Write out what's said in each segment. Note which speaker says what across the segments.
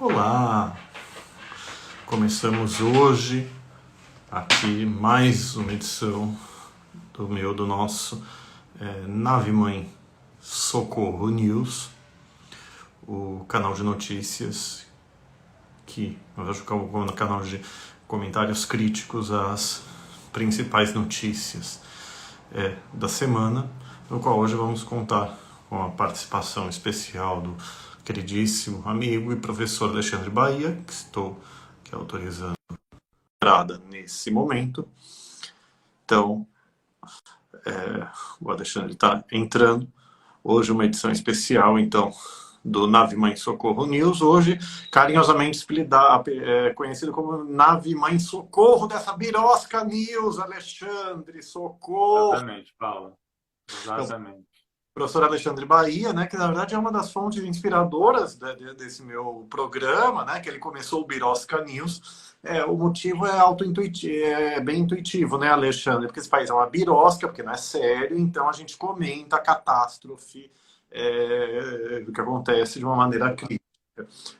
Speaker 1: Olá! Começamos hoje aqui mais uma edição do nosso Nave Mãe Socorro News, o canal de notícias que eu acho que é um canal de comentários críticos às principais notícias da semana, no qual hoje vamos contar com a participação especial do queridíssimo amigo e professor Alexandre Bahia, que estou autorizando nesse momento. Então, o Alexandre está entrando. Hoje uma edição especial, então, do Nave Mãe Socorro News. Hoje, carinhosamente conhecido como Nave Mãe Socorro dessa Birosca News, Alexandre, socorro!
Speaker 2: Exatamente, Paulo. Exatamente.
Speaker 1: Professor Alexandre Bahia, né, que na verdade é uma das fontes inspiradoras desse meu programa, né, que ele começou o Birosca News. O motivo é auto-intuitivo, é bem intuitivo, né, Alexandre? Porque esse país é uma birosca, porque não é sério, então a gente comenta a catástrofe do que acontece de uma maneira crítica.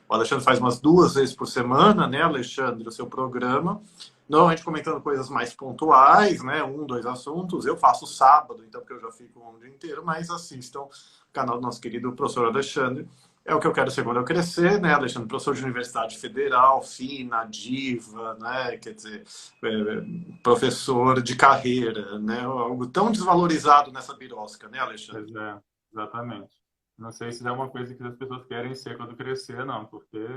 Speaker 1: O Alexandre faz umas 2 vezes por semana, né, Alexandre, o seu programa. Normalmente comentando coisas mais pontuais, né? 2 assuntos. Eu faço sábado, então, porque eu já fico um dia inteiro, mas assistam o canal do nosso querido professor Alexandre. É o que eu quero ser quando eu crescer, né, Alexandre? Professor de Universidade Federal, FINA, DIVA, né? Quer dizer, professor de carreira, né? Algo tão desvalorizado nessa birosca, né, Alexandre?
Speaker 2: Pois é, exatamente. Não sei se é uma coisa que as pessoas querem ser quando crescer, não, porque,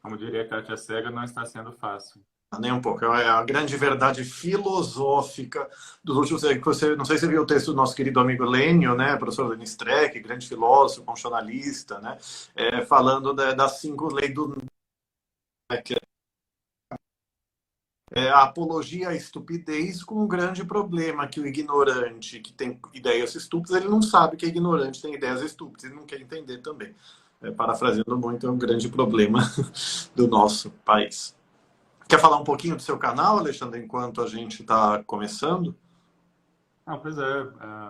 Speaker 2: como diria a Kátia Cega, não está sendo fácil.
Speaker 1: Nem um pouco. É a grande verdade filosófica dos últimos séculos. Não sei se você viu o texto do nosso querido amigo Lênio, né, professor Denis Streck, grande filósofo, constitucionalista, né, falando das 5 leis do... a apologia à estupidez com um grande problema, que o ignorante que tem ideias estúpidas, ele não sabe que é ignorante tem ideias estúpidas, ele não quer entender também. Parafraseando muito, é um grande problema do nosso país. Quer falar um pouquinho do seu canal, Alexandre, enquanto a gente está começando?
Speaker 2: Ah, pois é,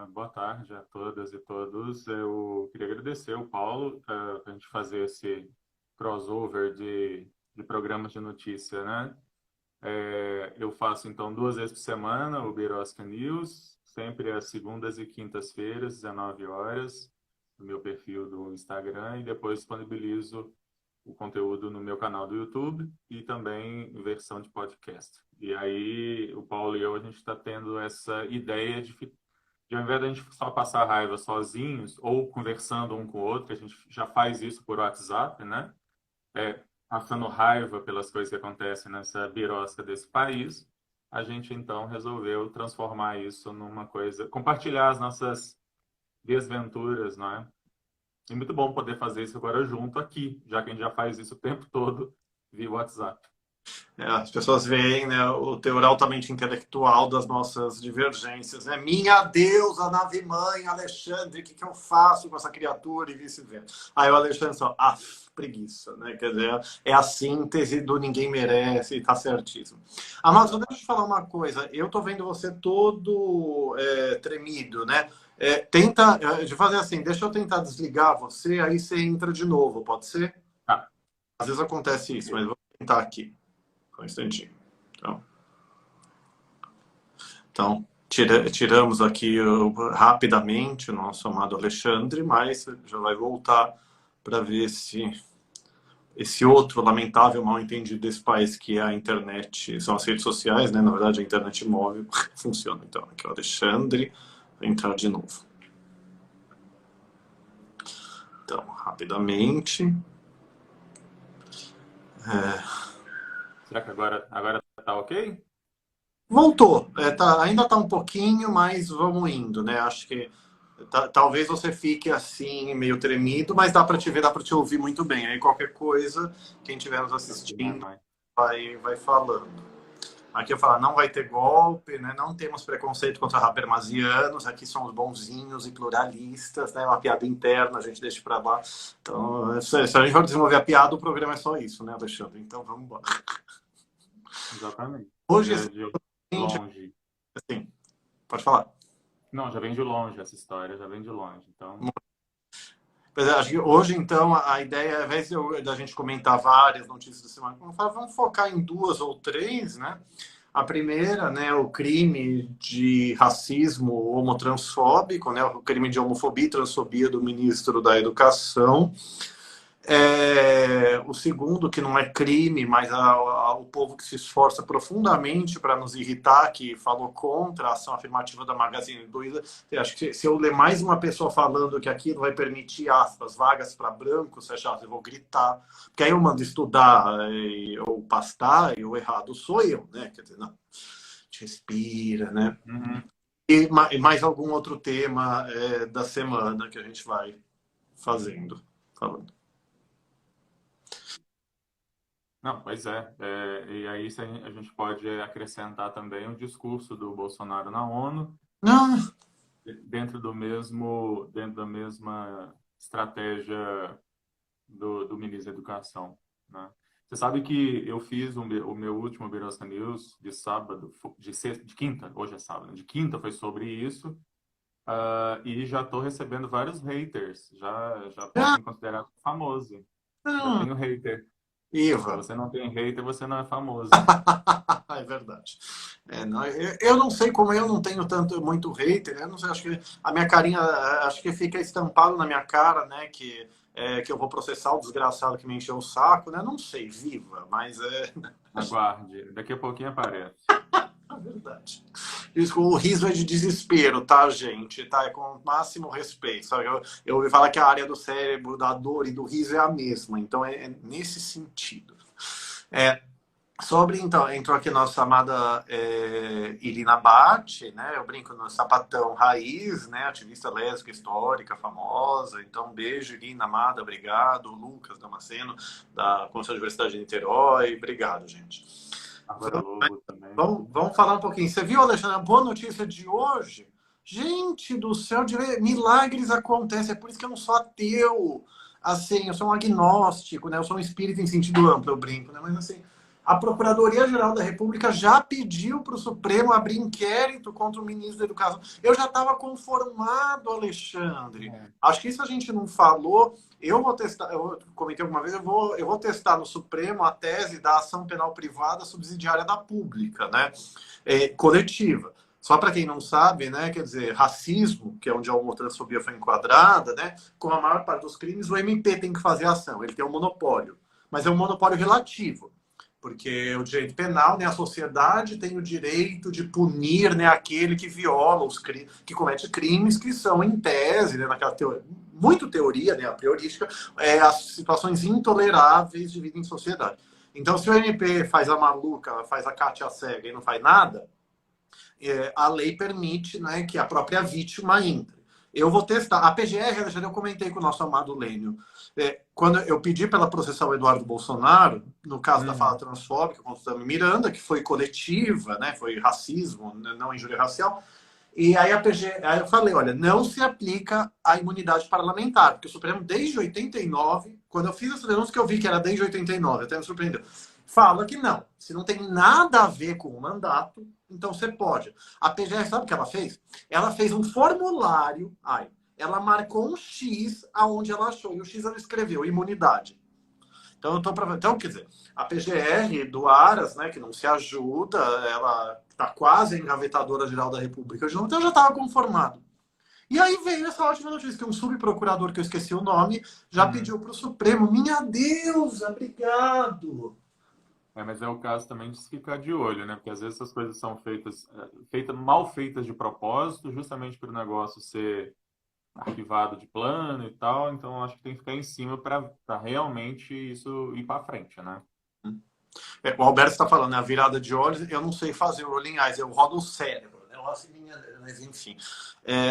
Speaker 2: boa tarde a todas e todos. Eu queria agradecer o Paulo para a gente fazer esse crossover de programas de notícia, né? Eu faço, então, 2 vezes por semana o Birosca News, sempre às segundas e quintas-feiras, 19 horas, no meu perfil do Instagram, e depois disponibilizo o conteúdo no meu canal do YouTube e também em versão de podcast. E aí, o Paulo e eu, a gente está tendo essa ideia de ao invés de a gente só passar raiva sozinhos ou conversando um com o outro, a gente já faz isso por WhatsApp, né? Passando raiva pelas coisas que acontecem nessa birosca desse país, a gente então resolveu transformar isso numa coisa, compartilhar as nossas desventuras, não é? E muito bom poder fazer isso agora junto aqui, já que a gente já faz isso o tempo todo via WhatsApp.
Speaker 1: As pessoas veem, né, o teor altamente intelectual das nossas divergências. Né? Minha deusa, nave-mãe, Alexandre, o que eu faço com essa criatura e vice-versa? Aí o Alexandre só, preguiça. Né? Quer dizer, é a síntese do ninguém merece e tá certíssimo. Amazon, deixa eu te falar uma coisa. Eu tô vendo você todo tremido, né? Tenta de fazer assim, deixa eu tentar desligar você, aí você entra de novo, pode ser?
Speaker 2: Tá,
Speaker 1: Às vezes acontece isso, mas
Speaker 2: ok.
Speaker 1: vou tentar aqui. Só um instantinho. Então tiramos aqui rapidamente o nosso amado Alexandre, mas já vai voltar para ver se esse outro lamentável mal entendido desse país, que é a internet, são as redes sociais, né? Na verdade, a internet móvel funciona. Então, aqui o Alexandre vai entrar de novo. Então, rapidamente.
Speaker 2: Será que agora tá ok?
Speaker 1: Voltou. Ainda está um pouquinho, mas vamos indo, né? Acho que talvez você fique assim, meio tremido, mas dá para te ver, dá para te ouvir muito bem. Aí qualquer coisa, quem estiver nos
Speaker 2: Pra ouvir minha
Speaker 1: assistindo
Speaker 2: mãe.
Speaker 1: vai falando. Aqui eu falo, não vai ter golpe, né? Não temos preconceito contra rapermazianos, aqui somos bonzinhos e pluralistas, né? Uma piada interna, a gente deixa para lá. Então, se a gente for desenvolver a piada, o programa é só isso, né, Alexandre? Então vamos embora.
Speaker 2: Exatamente.
Speaker 1: Hoje,
Speaker 2: É de longe.
Speaker 1: assim, pode falar.
Speaker 2: Não, já vem de longe essa história, já vem de longe. Então,
Speaker 1: Pois é, acho que hoje, então, a ideia, ao invés da gente comentar várias notícias da semana, vamos focar em duas ou três, né? A primeira, né, o crime de racismo homotransfóbico, né, o crime de homofobia e transfobia do ministro da Educação. O segundo, que não é crime, mas o povo que se esforça profundamente para nos irritar, que falou contra a ação afirmativa da Magazine Luiza. Acho que se eu ler mais uma pessoa falando que aquilo vai permitir, aspas, vagas para brancos, eu vou gritar. Porque aí eu mando estudar ou pastar, e o errado sou eu, né? Quer dizer, não, te respira, né?
Speaker 2: Uhum.
Speaker 1: E mais algum outro tema da semana que a gente vai falando.
Speaker 2: Não, pois é. E aí a gente pode acrescentar também o discurso do Bolsonaro na ONU,
Speaker 1: Não,
Speaker 2: dentro da mesma estratégia do ministro da Educação, né? Você sabe que eu fiz o meu último Birosca News de sábado, de quinta, hoje é sábado, de quinta foi sobre isso, e já estou recebendo vários haters, já posso
Speaker 1: não,
Speaker 2: me considerar famoso, já
Speaker 1: não.
Speaker 2: tenho hater. Se
Speaker 1: Iva.
Speaker 2: você não tem hater, você não é famoso.
Speaker 1: É verdade. Não, eu não sei como eu não tenho muito hater, né? Eu não sei, acho que a minha carinha, acho que fica estampado na minha cara, né? Que eu vou processar o desgraçado que me encheu o saco, né? Não sei, viva, mas
Speaker 2: Aguarde, daqui a pouquinho aparece.
Speaker 1: é verdade. Isso, o riso é de desespero, tá, gente? Tá? É com o máximo respeito. Sabe? Eu ouvi falar que a área do cérebro, da dor e do riso é a mesma, então é nesse sentido. É, então, entrou aqui nossa amada Irina Bach, né? Eu brinco no sapatão raiz, né? Ativista lésbica histórica, famosa. Então, um beijo, Irina, amada, obrigado. Lucas Damasceno, da Conselho de Universidade de Niterói, obrigado, gente.
Speaker 2: Bárbara Lobo também.
Speaker 1: Vamos falar um pouquinho. Você viu, Alexandre, a boa notícia de hoje? Gente do céu, milagres acontecem. É por isso que eu não sou ateu. Assim, eu sou um agnóstico, né? Eu sou um espírito em sentido amplo, eu brinco, né? Mas assim, a Procuradoria-Geral da República já pediu para o Supremo abrir inquérito contra o ministro da Educação. Eu já estava conformado, Alexandre. Acho que isso a gente não falou. Eu vou testar, eu comentei alguma vez, eu vou testar no Supremo a tese da ação penal privada subsidiária da pública, né? Coletiva. Só para quem não sabe, né, quer dizer, racismo, que é onde a homotransfobia foi enquadrada, né, como a maior parte dos crimes, o MP tem que fazer ação, ele tem um monopólio. Mas é um monopólio relativo, porque o direito penal, né, a sociedade tem o direito de punir, né, aquele que viola, que comete crimes que são, em tese, né, naquela teoria, muito teoria, né, a priorística, as situações intoleráveis de vida em sociedade. Então, se o MP faz a maluca, faz a Cátia cega e não faz nada, a lei permite, né, que a própria vítima entre. Eu vou testar. A PGR, já eu comentei com o nosso amado Lênio. Quando eu pedi para ela processar o Eduardo Bolsonaro, no caso da fala transfóbica contra o Tami Miranda, que foi coletiva, né, foi racismo, não injúria racial, e aí aí eu falei, olha, não se aplica a imunidade parlamentar, porque o Supremo, desde 89, quando eu fiz essa denúncia, que eu vi que era desde 89, até me surpreendeu, fala que não. Se não tem nada a ver com o mandato, então você pode. A PGR, sabe o que ela fez? Ela fez um formulário, ela marcou um X aonde ela achou, e o X ela escreveu imunidade. Então, quer dizer, a PGR do Aras, né, que não se ajuda, ela está quase a engavetadora geral da República, então eu já estava conformado. E aí veio essa ótima notícia, que um subprocurador, que eu esqueci o nome, já pediu para o Supremo. Minha deusa, obrigado!
Speaker 2: Mas é o caso também de se ficar de olho, né? Porque às vezes essas coisas são mal feitas de propósito, justamente para o negócio ser arquivado de plano e tal. Então, acho que tem que ficar em cima para realmente isso ir para frente, né?
Speaker 1: O Alberto está falando, né? A virada de olhos, eu não sei fazer o Rolling Eyes, eu rodo o cérebro, né? Mas enfim.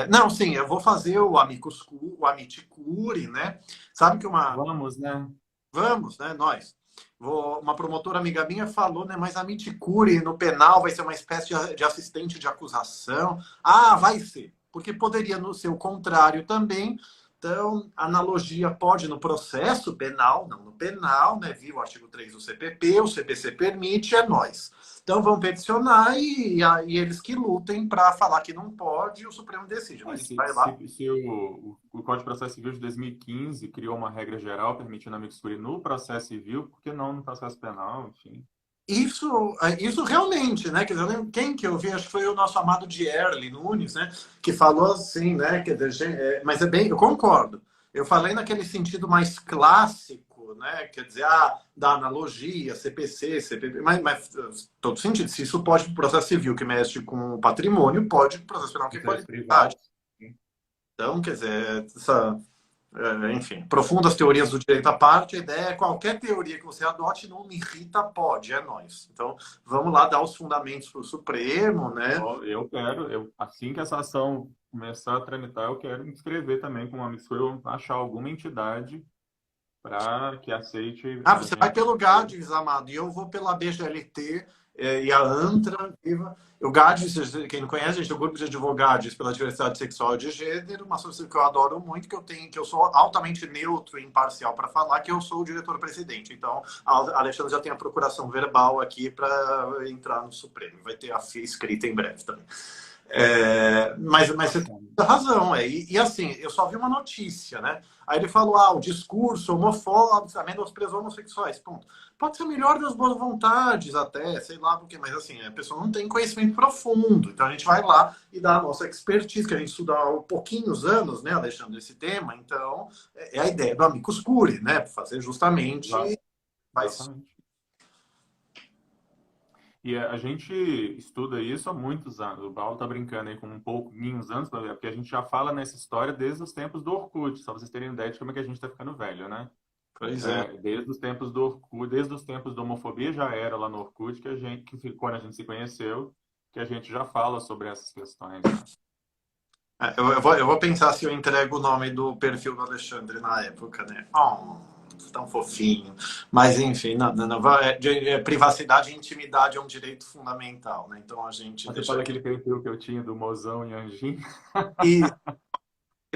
Speaker 1: Não, sim, eu vou fazer o Amicus Curiae, né? Sabe que
Speaker 2: Vamos, né?
Speaker 1: Vamos, né? Nós. Uma promotora amiga minha falou, né? Mas a Amicus Curiae no penal vai ser uma espécie de assistente de acusação. Ah, vai ser. Porque poderia ser o contrário também, Então, analogia pode no processo penal, não no penal, né? Viu o artigo 3 do CPP, o CPC permite, é nós. Então, vão peticionar e eles que lutem para falar que não pode e o Supremo decide. Mas a gente vai lá.
Speaker 2: Se o Código de Processo Civil de 2015 criou uma regra geral permitindo a mixtura no processo civil, por que não no processo penal, enfim?
Speaker 1: Isso realmente, né? Quer dizer, quem que eu vi, acho que foi o nosso amado Dierle Nunes, né? Que falou assim, né? Quer dizer, mas é bem, eu concordo. Eu falei naquele sentido mais clássico, né? Quer dizer, da analogia, CPC, CPP, mas todo sentido. Se isso pode para o processo civil que mexe com o patrimônio, pode para o processo penal que é
Speaker 2: Interesses
Speaker 1: qualidade.
Speaker 2: privados. Sim.
Speaker 1: Então, quer dizer, enfim, profundas teorias do direito à parte, a ideia é qualquer teoria que você adote não me irrita, pode, é nós. Então, vamos lá dar os fundamentos para o Supremo, né?
Speaker 2: Assim que essa ação começar a tramitar, eu quero me inscrever também com uma mistura, ou achar alguma entidade para que aceite a
Speaker 1: Você vai
Speaker 2: gente.
Speaker 1: pelo GADES, amado, e eu vou pela BGLT e a ANTRA. O GADES, quem não conhece, gente, é o Grupo de Advogados pela Diversidade Sexual e de Gênero, uma associação que eu adoro muito, que eu sou altamente neutro e imparcial para falar, que eu sou o diretor-presidente. Então, a Alexandre já tem a procuração verbal aqui para entrar no Supremo. Vai ter a FIA escrita em breve também. Mas você tem razão, e assim, eu só vi uma notícia, né? Aí ele falou, o discurso homofóbico, a menosprezou homossexuais, ponto. Pode ser melhor das boas vontades até, sei lá por quê, mas assim, a pessoa não tem conhecimento profundo, então a gente vai lá e dá a nossa expertise, que a gente estuda há pouquinhos anos, né, Alexandre, esse tema, então é a ideia do amicus curiae, né, fazer justamente...
Speaker 2: Exatamente. E a gente estuda isso há muitos anos. O Paulo está brincando aí com um pouquinhos anos, porque a gente já fala nessa história desde os tempos do Orkut, só vocês terem ideia de como é que a gente está ficando velho, né?
Speaker 1: Pois é.
Speaker 2: Desde os tempos do Orkut, desde os tempos da homofobia já era lá no Orkut, quando a gente se conheceu, que a gente já fala sobre essas questões, né?
Speaker 1: Eu vou pensar se eu entrego o nome do perfil do Alexandre na época, né? Tão fofinho. Mas, enfim, privacidade e intimidade é um direito fundamental, né? Então a gente
Speaker 2: Você
Speaker 1: deixa
Speaker 2: fala
Speaker 1: aqui.
Speaker 2: aquele perfil que eu tinha do Mozão e Anjinho?
Speaker 1: E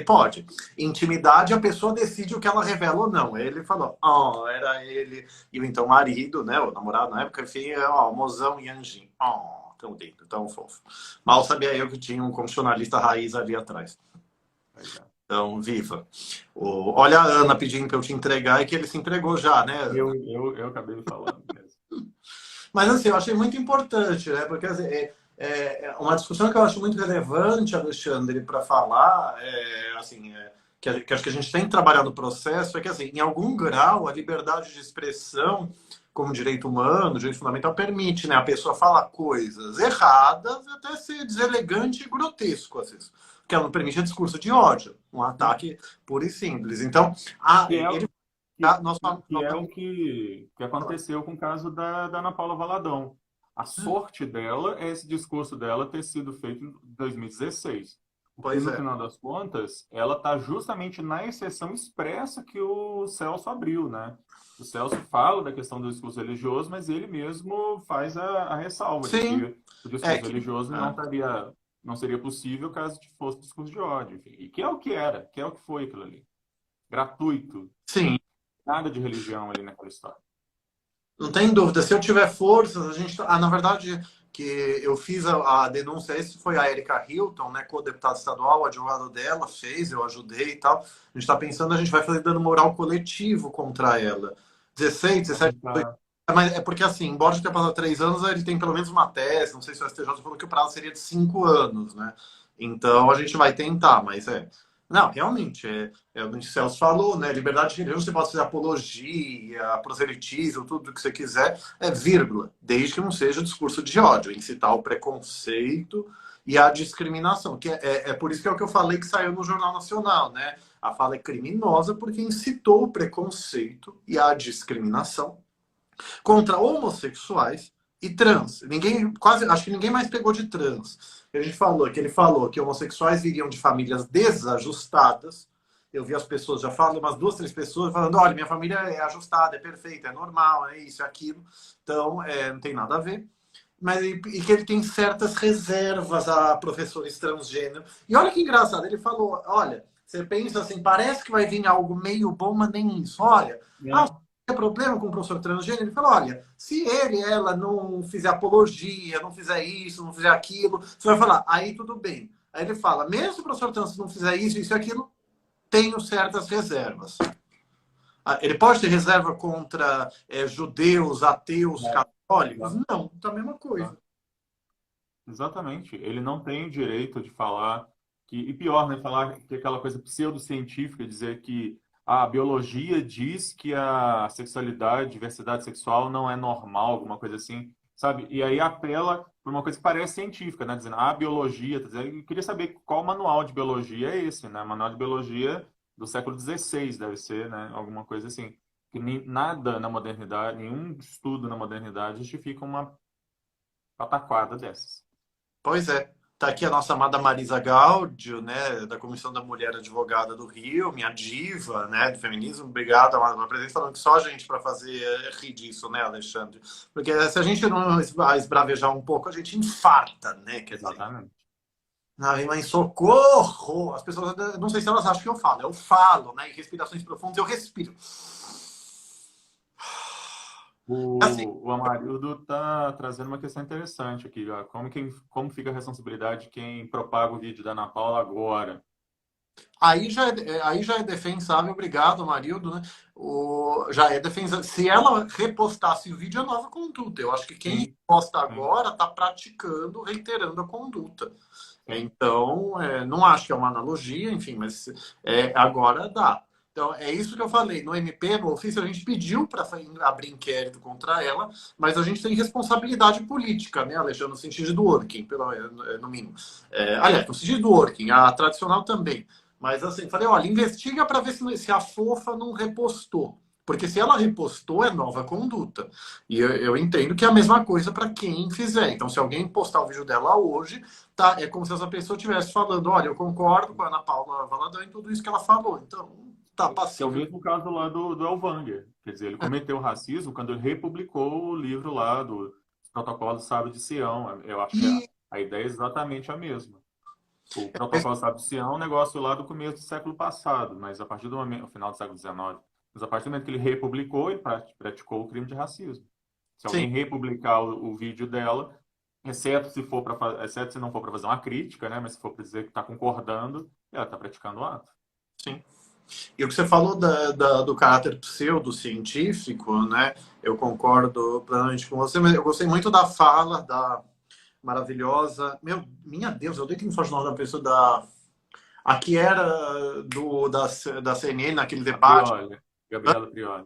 Speaker 1: pode. Intimidade, a pessoa decide o que ela revela ou não. Ele falou, era ele e o então marido, né? O namorado na época, enfim, mozão e anjinho. Tão lindo, tão fofo. Mal sabia eu que tinha um constitucionalista raiz ali atrás. Então, viva. Olha a Ana pedindo para eu te entregar e que ele se entregou já, né, Ana?
Speaker 2: Eu acabei falando mesmo.
Speaker 1: Mas assim, eu achei muito importante, né? Porque assim, uma discussão que eu acho muito relevante, Alexandre, para falar, que acho que a gente tem que trabalhar no processo, é que assim, em algum grau a liberdade de expressão como direito humano, direito fundamental, permite, né, a pessoa falar coisas erradas, até ser deselegante e grotesco, às vezes. Porque ela não permite discurso de ódio, um ataque puro e simples. Então,
Speaker 2: o que aconteceu com o caso da Ana Paula Valadão. A sorte dela é esse discurso dela ter sido feito em 2016. Porque, no final das contas, ela está justamente na exceção expressa que o Celso abriu, né? O Celso fala da questão do discurso religioso, mas ele mesmo faz a ressalva de que o discurso religioso não seria possível caso fosse discurso de ódio. Enfim. E que é o que era, que é o que foi aquilo ali. Gratuito.
Speaker 1: Sim.
Speaker 2: Nada de religião ali naquela história.
Speaker 1: Não tem dúvida. Se eu tiver forças, a gente... na verdade, que eu fiz a denúncia, esse foi a Erika Hilton, né, co-deputada estadual, o advogado dela fez, eu ajudei e tal. A gente está pensando, a gente vai fazer dano moral coletivo contra ela. 16, 17, 18. Mas é porque, assim, embora tenha passado 3 anos, ele tem pelo menos uma tese. Não sei se o STJ falou que o prazo seria de 5 anos, né? Então a gente vai tentar, mas Não, realmente, o que o Celso falou, né? Liberdade de religião, você pode fazer apologia, proselitismo, tudo o que você quiser, vírgula, desde que não seja discurso de ódio, incitar o preconceito e a discriminação. Que é por isso que é o que eu falei que saiu no Jornal Nacional, né? A fala é criminosa porque incitou o preconceito e a discriminação contra homossexuais e trans. Acho que ninguém mais pegou de trans. Ele falou que homossexuais viriam de famílias desajustadas. Eu vi as pessoas, já falam umas 2, 3 pessoas falando, olha, minha família é ajustada, é perfeita, é normal, é isso, é aquilo. Então, não tem nada a ver. E que ele tem certas reservas a professores transgênero. E olha que engraçado, ele falou, olha, Você pensa assim, parece que vai vir algo meio bom, mas nem isso. Olha,
Speaker 2: É,
Speaker 1: tem problema com o professor transgênero? Ele falou, olha, se ele, ela não fizer apologia, não fizer isso, não fizer aquilo, você vai falar, aí tudo bem. Aí ele fala, mesmo se o professor trans não fizer isso e aquilo, tenho certas reservas. Ele pode ter reserva contra judeus, ateus, católicos? Não, tá a mesma coisa.
Speaker 2: exatamente. Ele não tem o direito de falar que, e pior, né, falar que aquela coisa pseudocientífica, dizer que a biologia diz que a sexualidade, diversidade sexual não é normal, alguma coisa assim, sabe? E aí apela para uma coisa que parece científica, né, dizendo a biologia, tá dizendo, eu queria saber qual manual de biologia é esse, né? Manual de biologia do século XVI deve ser, né? Alguma coisa assim. Que nem, nada na modernidade, nenhum estudo na modernidade justifica uma pataquada dessas.
Speaker 1: Pois é. Está aqui a nossa amada Marisa Gaudio, né, da Comissão da Mulher Advogada do Rio, minha diva, né, do feminismo. Obrigado, amada presidente, falando que só a gente para fazer rir disso, né, Alexandre? Porque se a gente não esbravejar um pouco, a gente infarta, né, quer dizer.
Speaker 2: Exatamente.
Speaker 1: Ai, mãe, socorro! As pessoas, não sei se elas acham que eu falo, né, em respirações profundas, eu respiro. Assim,
Speaker 2: O Amarildo está trazendo uma questão interessante aqui, ó. Como fica a responsabilidade de quem propaga o vídeo da Ana Paula agora?
Speaker 1: aí já é defensável, obrigado, Marildo, né? Já é defensável. Se ela repostasse o vídeo, é nova conduta. Eu acho que quem
Speaker 2: Sim,
Speaker 1: posta
Speaker 2: sim,
Speaker 1: agora está praticando, reiterando a conduta.
Speaker 2: sim.
Speaker 1: Então, não acho que é uma analogia, enfim, mas agora dá. Então, é isso que eu falei. No MP, no ofício, a gente pediu para abrir inquérito contra ela, mas a gente tem responsabilidade política, né, Alexandre, no sentido do working, no mínimo. Aliás, no sentido do working, a tradicional também. Mas assim, falei, olha, investiga para ver se a fofa não repostou. Porque se ela repostou, é nova conduta. E eu entendo que é a mesma coisa para quem fizer. Então, se alguém postar o vídeo dela hoje, tá, é como se essa pessoa estivesse falando: olha, eu concordo com a Ana Paula Valadão em tudo isso que ela falou. Então, tá
Speaker 2: Que é o
Speaker 1: passível.
Speaker 2: mesmo caso lá do Elvanger. Quer dizer, ele cometeu racismo quando ele republicou o livro lá do Protocolo do Sábio de Sião. Eu acho que
Speaker 1: E
Speaker 2: a ideia é exatamente a mesma. O Protocolo do Sábio de Sião é um negócio lá do começo do século passado, mas a partir do momento, no final do século XIX, mas a partir do momento que ele republicou, ele praticou o crime de racismo. Se
Speaker 1: sim,
Speaker 2: alguém republicar o vídeo dela, exceto se não for para fazer uma crítica, né? Mas se for para dizer que está concordando, ela está praticando o ato.
Speaker 1: sim. E o que você falou do caráter pseudocientífico, né? Eu concordo plenamente com você, mas eu gostei muito da fala da maravilhosa. Minha Deus, eu dei que me faz o nome da pessoa da. A que era da CNN naquele
Speaker 2: A
Speaker 1: debate.
Speaker 2: Prioli, Gabriela Prioli.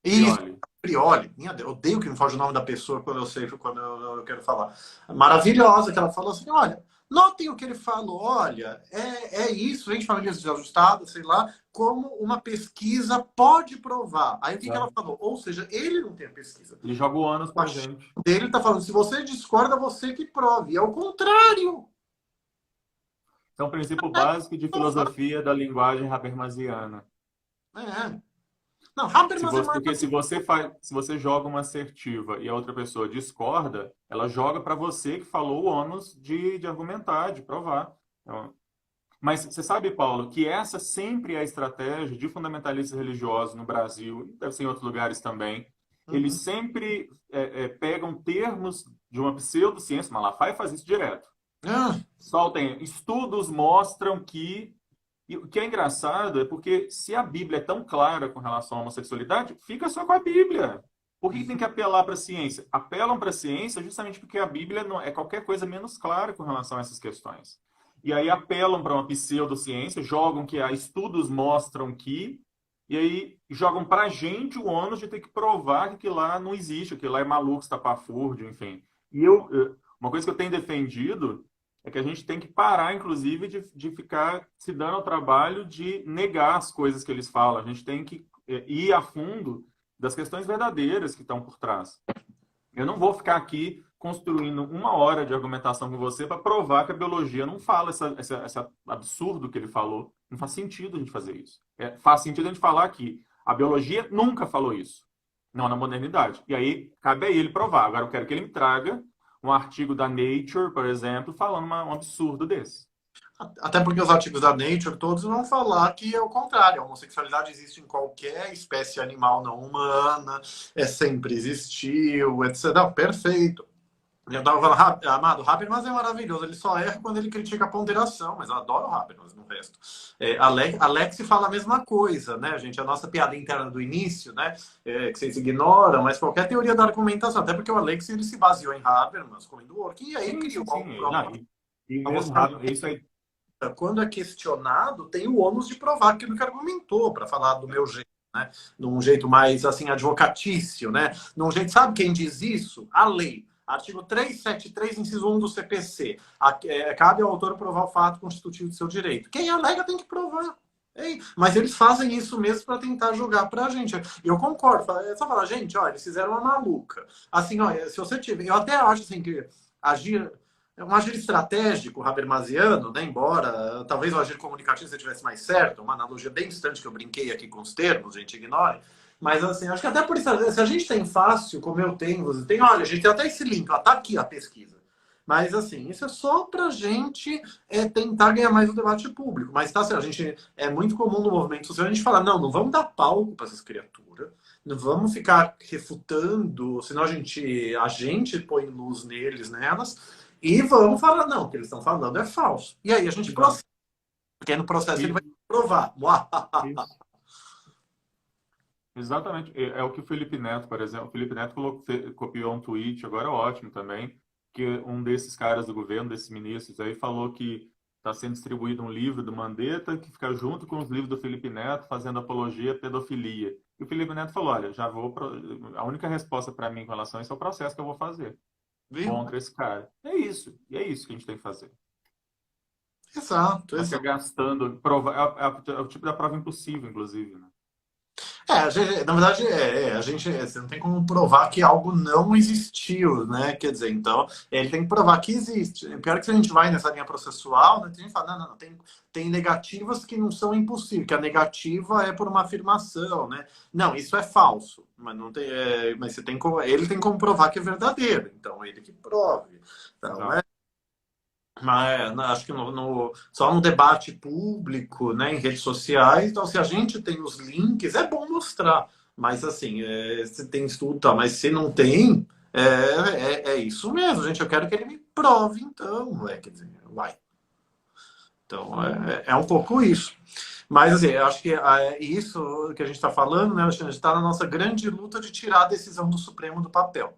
Speaker 1: Isso,
Speaker 2: Prioli.
Speaker 1: Prioli. Minha Deus, eu odeio que me foge o nome da pessoa quando eu sei, quando eu quero falar. Maravilhosa, que ela falou assim: olha, notem o que ele falou, olha, é isso, gente, famílias desajustadas, sei lá, como uma pesquisa pode provar. Aí o que ela
Speaker 2: Né?
Speaker 1: falou? Ou seja, ele não tem a pesquisa.
Speaker 2: Ele joga o ânus
Speaker 1: O
Speaker 2: pra
Speaker 1: achismo
Speaker 2: gente.
Speaker 1: dele está falando: se você discorda, você que prove. E é o contrário.
Speaker 2: Então, o princípio básico de filosofia da linguagem habermasiana.
Speaker 1: É. Não, Habermas é mais.
Speaker 2: Porque se você joga uma assertiva e a outra pessoa discorda, ela joga para você que falou o ônus de argumentar, de provar. Então, mas você sabe, Paulo, que essa sempre é a estratégia de fundamentalistas religiosos no Brasil, e deve ser em outros lugares também. Eles
Speaker 1: Uhum.
Speaker 2: sempre pegam termos de uma pseudociência, Malafaia faz isso direto.
Speaker 1: Ah,
Speaker 2: Soltem, estudos mostram que. E o que é engraçado é porque se a Bíblia é tão clara com relação à homossexualidade, fica só com a Bíblia. Por que tem que apelar para a ciência? Apelam para a ciência justamente porque a Bíblia não, é qualquer coisa menos clara com relação a essas questões. E aí apelam para uma pseudociência, jogam que há estudos mostram que, e aí jogam para a gente o ônus de ter que provar que aquilo lá não existe, que lá é maluco, estapafúrdio, enfim. Uma coisa que eu tenho defendido é que a gente tem que parar, inclusive, de ficar se dando ao trabalho de negar as coisas que eles falam. A gente tem que ir a fundo das questões verdadeiras que estão por trás. Eu não vou ficar aqui construindo uma hora de argumentação com você para provar que a biologia não fala esse absurdo que ele falou. Não faz sentido a gente fazer isso. Faz sentido a gente falar que a biologia nunca falou isso. Não na modernidade. E aí, cabe a ele provar. Agora, eu quero que ele me traga um artigo da Nature, por exemplo, falando um absurdo desse.
Speaker 1: Até porque os artigos da Nature todos vão falar que é o contrário. A homossexualidade existe em qualquer espécie animal não humana, sempre existiu, etc. Não, perfeito. Eu tava falando, Amado, o Habermas é maravilhoso. Ele só erra quando ele critica a ponderação, mas eu adoro o Habermas no resto. Alex fala a mesma coisa, né, gente? A nossa piada interna do início, né? Que vocês ignoram, mas qualquer teoria da argumentação, até porque o Alex ele se baseou em Habermas, comendo work, e aí
Speaker 2: Sim,
Speaker 1: criou
Speaker 2: sim, sim.
Speaker 1: o
Speaker 2: Não,
Speaker 1: próprio.
Speaker 2: e mesmo rápido, isso aí.
Speaker 1: Quando é questionado, tem o ônus de provar aquilo que argumentou, para falar do meu jeito, né? Num jeito mais assim advocatício, né? Num jeito, sabe quem diz isso? A lei. Artigo 373, inciso 1 do CPC. Cabe ao autor provar o fato constitutivo de seu direito. Quem alega tem que provar. Mas eles fazem isso mesmo para tentar jogar para a gente. Eu concordo. É só falar, gente, olha, eles fizeram uma maluca. Assim, olha, se você tiver. Eu até acho assim, que agir. É um agir estratégico habermasiano, né? Embora talvez o agir comunicativo você tivesse mais certo, uma analogia bem distante que eu brinquei aqui com os termos, a gente ignore. Mas assim, acho que até por isso, se a gente tem fácil, como eu tenho, você tem, olha, a gente tem até esse link, ó, tá aqui a pesquisa. Mas assim, isso é só para a gente tentar ganhar mais o debate público. Mas tá, assim, a gente é muito comum no movimento social a gente falar, não, não vamos dar palco para essas criaturas, não vamos ficar refutando, senão a gente põe luz neles, nelas, e vamos falar, não, o que eles estão falando é falso. E aí a gente
Speaker 2: Exato.
Speaker 1: processa, porque no processo ele
Speaker 2: E-
Speaker 1: vai provar.
Speaker 2: Isso. Exatamente. É o que o Felipe Neto, por exemplo. O Felipe Neto copiou um tweet, agora ótimo também, que um desses caras do governo, desses ministros aí, falou que está sendo distribuído um livro do Mandetta que fica junto com os livros do Felipe Neto fazendo apologia à pedofilia. E o Felipe Neto falou, olha, já vou... A única resposta para mim com relação a isso é o processo que eu vou fazer
Speaker 1: Viu?
Speaker 2: contra esse cara. É isso. E é isso que a gente tem que fazer.
Speaker 1: Exato,
Speaker 2: Não ficar
Speaker 1: exato.
Speaker 2: gastando... É o tipo da prova impossível, inclusive, né?
Speaker 1: Na verdade, a gente, você não tem como provar que algo não existiu, né? Quer dizer, então, ele tem que provar que existe. Pior que se a gente vai nessa linha processual, né, a gente fala, não, não, não, tem negativas que não são impossíveis, que a negativa é por uma afirmação, né? Não, isso é falso, mas não tem, mas ele tem como provar que é verdadeiro, então ele que prove. Então,
Speaker 2: Exato.
Speaker 1: mas acho que só no debate público, né, em redes sociais, então se a gente tem os links, é bom mostrar. Mas assim, se tem estudo, tá, mas se não tem, é isso mesmo, gente. Eu quero que ele me prove, então, quer dizer, vai. Então, é um pouco isso. Mas assim, eu acho que isso que a gente está falando, né, Alexandre, está na nossa grande luta de tirar a decisão do Supremo do papel.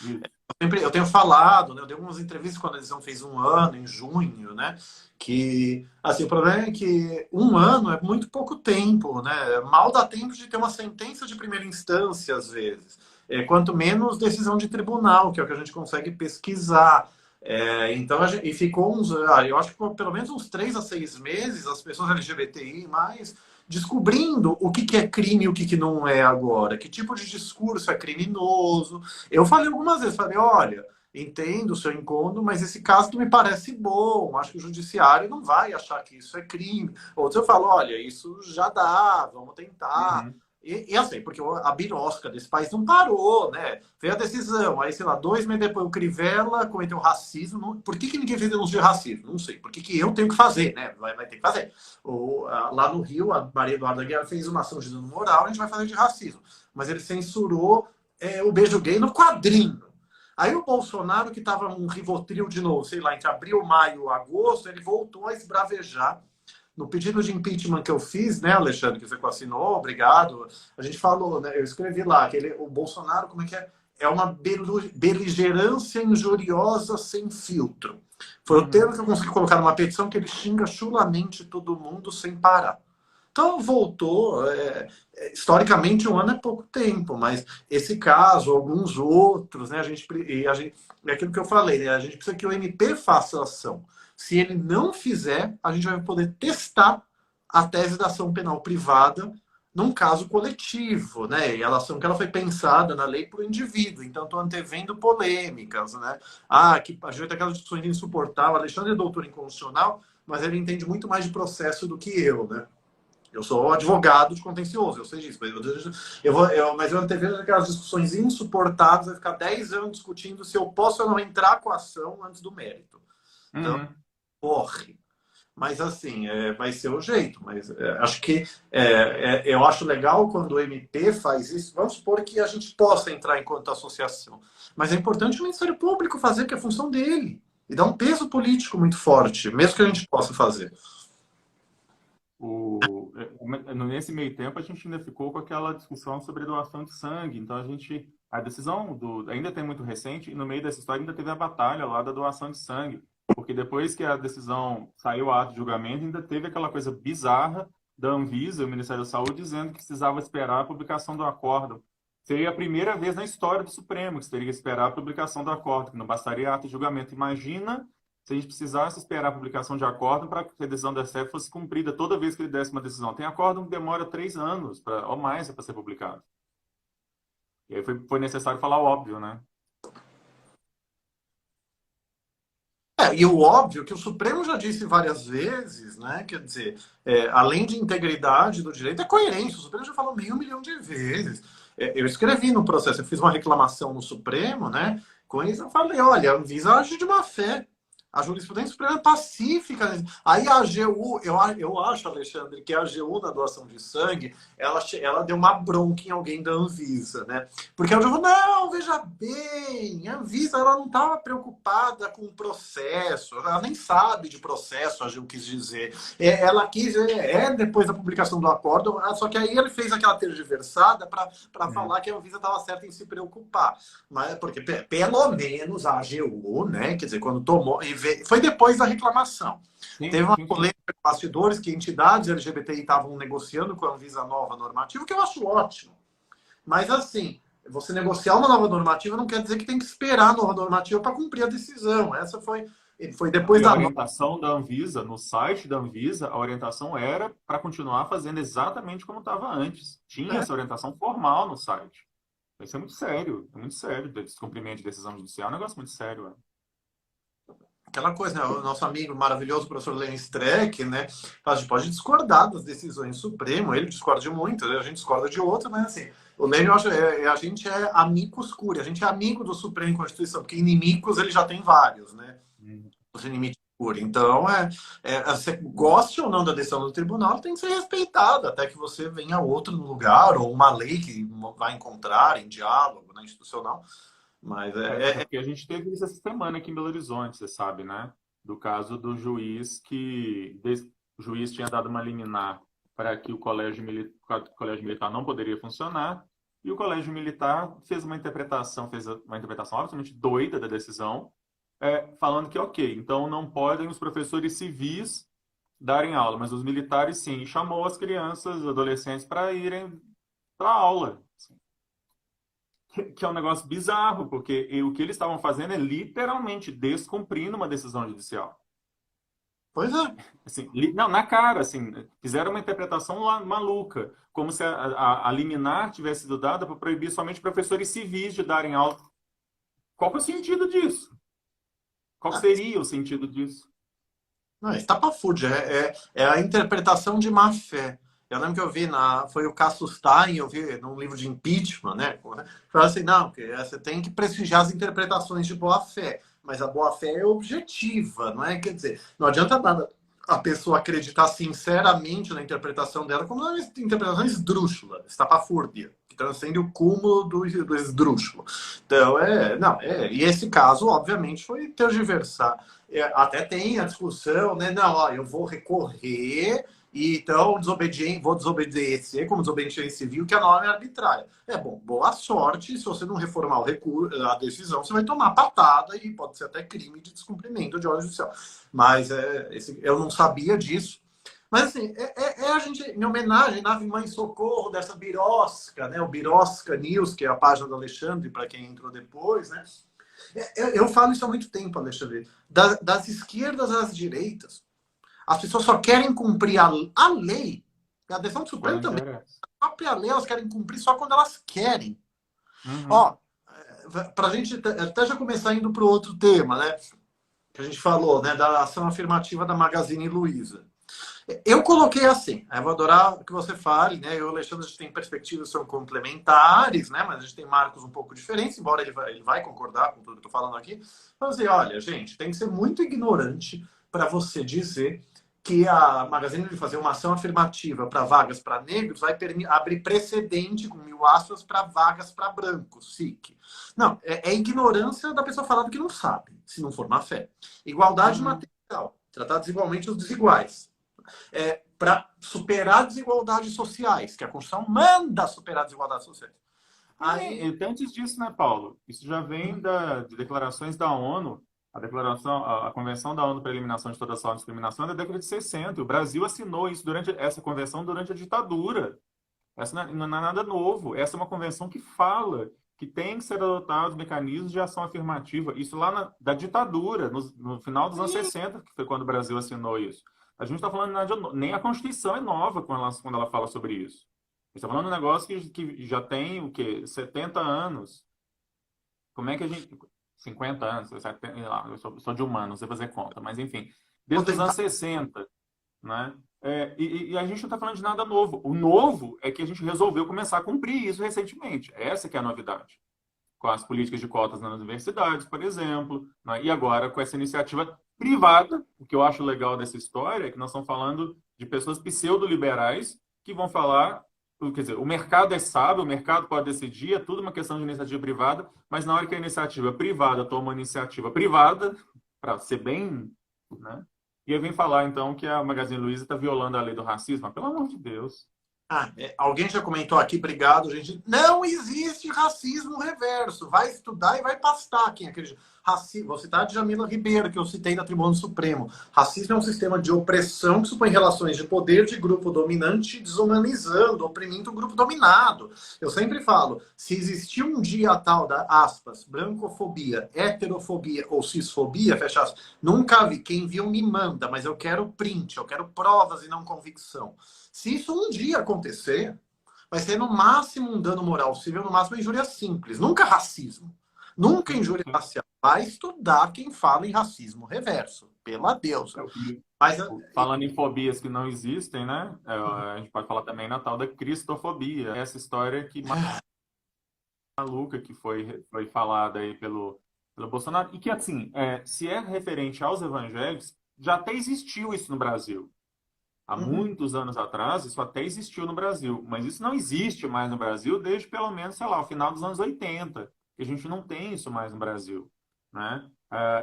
Speaker 2: Isso.
Speaker 1: Eu tenho falado, né, eu dei algumas entrevistas quando a decisão fez 1 ano, em junho, né? Que assim, o problema é que 1 ano é muito pouco tempo, né? Mal dá tempo de ter uma sentença de primeira instância, às vezes. Quanto menos decisão de tribunal, que é o que a gente consegue pesquisar. Então, e ficou eu acho que pelo menos uns 3 a 6 meses, as pessoas LGBTI mais descobrindo o que é crime e o que não é agora, que tipo de discurso é criminoso. Eu falei algumas vezes, falei, olha, entendo o seu incômodo, mas esse caso não me parece bom, acho que o judiciário não vai achar que isso é crime. Outros eu falo, olha, isso já dá, vamos tentar.
Speaker 2: Uhum.
Speaker 1: E assim, porque a birosca desse país não parou, né? Veio a decisão, aí, sei lá, 2 meses depois o Crivella cometeu racismo. Por que ninguém fez denúncia de racismo? Não sei. Por que eu tenho que fazer, né? Vai ter que fazer. Lá no Rio, a Maria Eduarda Guerra fez uma ação de dano moral, a gente vai fazer de racismo. Mas ele censurou o beijo gay no quadrinho. Aí o Bolsonaro, que estava um Rivotril de novo, sei lá, entre abril, maio, agosto, ele voltou a esbravejar no pedido de impeachment que eu fiz, né, Alexandre, que você assinou, obrigado. A gente falou, né, eu escrevi lá, que o Bolsonaro, como é que é? É uma beligerância injuriosa sem filtro. Foi o termo
Speaker 2: Uhum.
Speaker 1: que eu consegui colocar numa petição que ele xinga chulamente todo mundo sem parar. Então voltou. Historicamente, 1 ano é pouco tempo, mas esse caso, alguns outros, né? É aquilo que eu falei, né? A gente precisa que o MP faça a ação. Se ele não fizer, a gente vai poder testar a tese da ação penal privada num caso coletivo, né? E a ação que ela foi pensada na lei para o indivíduo. Então, estou antevendo polêmicas, né? Que a gente vai ter aquelas discussões insuportáveis. Alexandre é doutor em constitucional, mas ele entende muito mais de processo do que eu, né? Eu sou advogado de contencioso, eu sei disso. Mas eu antevejo aquelas discussões insuportáveis, vai ficar 10 anos discutindo se eu posso ou não entrar com a ação antes do mérito. Então,
Speaker 2: Uhum.
Speaker 1: corre. Mas assim, vai ser o jeito. Mas acho que eu acho legal quando o MP faz isso. Vamos supor que a gente possa entrar enquanto associação. Mas é importante o Ministério Público fazer, que é a função dele. E dar um peso político muito forte, mesmo que a gente possa fazer.
Speaker 2: Nesse meio tempo, a gente ainda ficou com aquela discussão sobre doação de sangue. Então, a decisão ainda tem muito recente, e no meio dessa história ainda teve a batalha lá da doação de sangue. Porque depois que a decisão saiu a ato de julgamento, ainda teve aquela coisa bizarra da Anvisa, o Ministério da Saúde, dizendo que precisava esperar a publicação do acórdão. Seria a primeira vez na história do Supremo que se teria que esperar a publicação do acórdão, que não bastaria ato de julgamento. Imagina se a gente precisasse esperar a publicação de acórdão para que a decisão da STF fosse cumprida toda vez que ele desse uma decisão. Tem acórdão que demora 3 anos ou mais para ser publicado. E aí foi necessário falar o óbvio, né?
Speaker 1: E o óbvio que o Supremo já disse várias vezes, né? Quer dizer, além de integridade do direito, é coerência. O Supremo já falou 500 mil de vezes. Eu escrevi no processo, eu fiz uma reclamação no Supremo, né? Com isso eu falei, olha, a Anvisa age de má fé. A jurisprudência suprema é pacífica. Aí a AGU, eu acho, Alexandre, que a AGU na doação de sangue, ela deu uma bronca em alguém da Anvisa, né? Porque a AGU falou, não, veja bem, a Anvisa ela não estava preocupada com o processo, ela nem sabe de processo, a AGU quis dizer. Ela quis, depois da publicação do acordo, só que aí ele fez aquela tergiversada para falar que a Anvisa estava certa em se preocupar. Mas, porque pelo menos a AGU, né? Quer dizer, quando tomou. Foi depois da reclamação.
Speaker 2: Sim,
Speaker 1: Teve uma
Speaker 2: sim, sim.
Speaker 1: polêmica de bastidores que entidades LGBTI estavam negociando com a Anvisa nova normativa, que eu acho ótimo. Mas, assim, você negociar uma nova normativa não quer dizer que tem que esperar a nova normativa para cumprir a decisão. Essa foi depois
Speaker 2: A
Speaker 1: da.
Speaker 2: orientação da Anvisa, no site da Anvisa, a orientação era para continuar fazendo exatamente como estava antes. Tinha essa orientação formal no site. Isso é muito sério. É muito sério. Descumprimento de decisão judicial é um negócio muito sério.
Speaker 1: Aquela coisa, né? O nosso amigo maravilhoso, professor Lenin Streck, né? A gente pode discordar das decisões do Supremo, ele discorda de muito, a gente discorda de outro, mas assim, o Lenin, eu acho, a gente é amicus curiae, a gente é amigo do Supremo e Constituição, porque inimigos ele já tem vários, né? Os inimigos curiae. Então, você goste ou não da decisão do tribunal, tem que ser respeitada, até que você venha outro no lugar, ou uma lei que vai encontrar em diálogo, né, institucional. Mas
Speaker 2: Porque a gente teve isso essa semana aqui em Belo Horizonte, você sabe, né? Do caso do juiz o juiz tinha dado uma liminar para que o colégio militar não poderia funcionar, e o colégio militar fez uma interpretação absolutamente doida da decisão, falando que, ok, então não podem os professores civis darem aula, mas os militares sim, e chamou as crianças, os adolescentes para irem para a aula. Que é um negócio bizarro, porque o que eles estavam fazendo é literalmente descumprindo uma decisão judicial.
Speaker 1: pois é.
Speaker 2: Assim, não, na cara, assim, fizeram uma interpretação maluca, como se a liminar tivesse sido dada para proibir somente professores civis de darem aula. Qual que é o sentido disso? Qual seria o sentido disso?
Speaker 1: Não, estapafúrdia, é a interpretação de má fé. Eu lembro que eu vi, foi o Cassius Stein, eu vi num livro de impeachment, né? Falou assim, não, porque você tem que prestigiar as interpretações de boa fé, mas a boa fé é objetiva, não é? Quer dizer, não adianta nada a pessoa acreditar sinceramente na interpretação dela como uma interpretação esdrúxula, estapafúrdia, que transcende o cúmulo do esdrúxulo. Então, não, e esse caso, obviamente, foi tergiversar. Até tem a discussão, né? Não, ó, eu vou recorrer e então vou desobedecer como desobediência civil, que a norma é arbitrária. Bom, boa sorte. Se você não reformar a decisão, você vai tomar patada e pode ser até crime de descumprimento de ordem judicial. Mas eu não sabia disso. Mas assim, a gente, em homenagem, Nave Mãe Socorro, dessa Birosca, né? O Birosca News, que é a página do Alexandre, para quem entrou depois, né? Eu falo isso há muito tempo, Alexandre. Das esquerdas às direitas, as pessoas só querem cumprir a lei. A decisão do Supremo também. A própria lei elas querem cumprir só quando elas querem. Ó, para a gente até já começar indo para o outro tema, né? Que a gente falou, né? Da ação afirmativa da Magazine Luiza. Eu coloquei assim, eu vou adorar que você fale, né? Eu e o Alexandre, a gente tem perspectivas que são complementares, né? Mas a gente tem marcos um pouco diferentes, embora ele vai concordar com tudo que eu tô falando aqui. Então, assim, olha, gente, tem que ser muito ignorante para você dizer que a Magazine Luiza fazer uma ação afirmativa para vagas para negros vai abrir precedente, com 1000 aspas, para vagas para brancos, SIC. Não, é ignorância da pessoa falando que não sabe, se não for má fé. Igualdade material, tratar desigualmente os desiguais. Para superar desigualdades sociais, que a Constituição manda superar desigualdades sociais.
Speaker 2: Aí, até antes disso, né, Paulo? Isso já vem de declarações da ONU. A Convenção da ONU para a Eliminação de toda forma de discriminação é da década de 60. O Brasil assinou isso essa convenção durante a ditadura. Essa não é nada novo. Essa é uma convenção que fala que tem que ser adotados mecanismos de ação afirmativa. Isso lá da ditadura, no final dos anos 60, que foi quando o Brasil assinou isso. A gente está falando nada de novo. Nem a Constituição é nova quando ela fala sobre isso. A gente está falando de um negócio que já tem, o quê? 70 anos. Como é que a gente... 50 anos, eu sou de humano, não sei fazer conta, mas enfim, desde os anos 60, né? E a gente não está falando de nada novo. O novo é que a gente resolveu começar a cumprir isso recentemente. Essa que é a novidade. Com as políticas de cotas nas universidades, por exemplo, né? E agora com essa iniciativa privada. O que eu acho legal dessa história é que nós estamos falando de pessoas pseudo-liberais que vão falar... Quer dizer, o mercado é sábio, o mercado pode decidir, é tudo uma questão de iniciativa privada, mas na hora que a iniciativa privada toma uma iniciativa privada, para ser bem... Né? E aí vem falar, então, que a Magazine Luiza está violando a lei do racismo. Mas, pelo amor de Deus.
Speaker 1: Alguém já comentou aqui, obrigado, gente. Não existe racismo reverso. Vai estudar e vai pastar quem acredita. Vou citar a Djamila Ribeiro, que eu citei da Tribuna do Supremo. Racismo é um sistema de opressão que supõe relações de poder de grupo dominante, desumanizando, oprimindo o grupo dominado. Eu sempre falo, se existir um dia a tal da, aspas, brancofobia, heterofobia ou cisfobia, fecha aspas, nunca vi. Quem viu me manda, mas eu quero print, eu quero provas e não convicção. Se isso um dia acontecer, vai ser no máximo um dano moral civil, no máximo injúria simples. Nunca racismo. Nunca injúria racial. Vai estudar quem fala em racismo reverso. Pela deusa. Mas,
Speaker 2: falando em fobias que não existem, né? A gente pode falar também na tal da cristofobia. Essa história que maluca que foi falada aí pelo Bolsonaro. E que, assim, se é referente aos evangélicos, já até existiu isso no Brasil. Há muitos anos atrás, isso até existiu no Brasil. Mas isso não existe mais no Brasil desde, pelo menos, sei lá, o final dos anos 80. Que a gente não tem isso mais no Brasil. Né?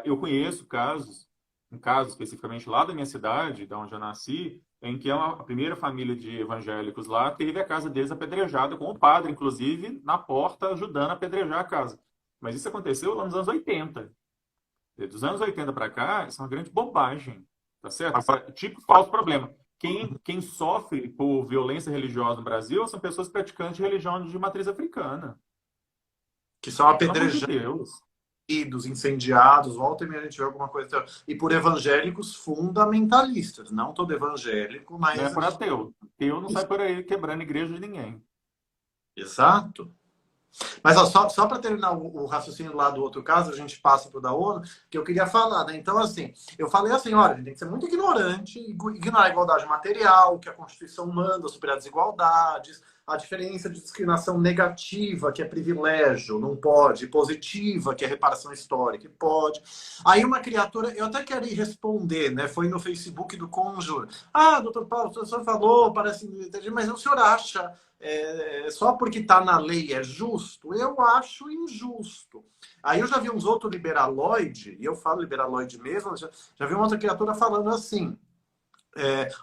Speaker 2: Eu conheço um caso especificamente lá da minha cidade, da onde eu nasci, em que a primeira família de evangélicos lá teve a casa deles apedrejada, com o padre, inclusive, na porta, ajudando a apedrejar a casa. Mas isso aconteceu lá nos anos 80. Dos anos 80 para cá, isso é uma grande bobagem. Tá certo? Esse é tipo falso problema. Quem sofre por violência religiosa no Brasil são pessoas praticantes de religião de matriz africana.
Speaker 1: Que são apedrejados, incendiados, volta e meia a gente vê alguma coisa. E por evangélicos fundamentalistas. Não todo evangélico, mas...
Speaker 2: Não é por ateu. Ateu não sai por aí quebrando igreja de ninguém.
Speaker 1: Exato. Mas ó, só para terminar o raciocínio lá do outro caso, a gente passa para o da ONU, que eu queria falar, né? Então, assim, eu falei assim, olha, a gente tem que ser muito ignorante, ignorar a igualdade material, que a Constituição manda, superar desigualdades, a diferença de discriminação negativa, que é privilégio, não pode, positiva, que é reparação histórica, pode. Aí uma criatura, eu até queria responder, né? Foi no Facebook do Conjur. Doutor Paulo, o senhor falou, parece entendi, mas o senhor acha só porque está na lei é justo? Eu acho injusto. Aí eu já vi uns outros liberaloide, e eu falo liberaloide mesmo, já vi uma outra criatura falando assim,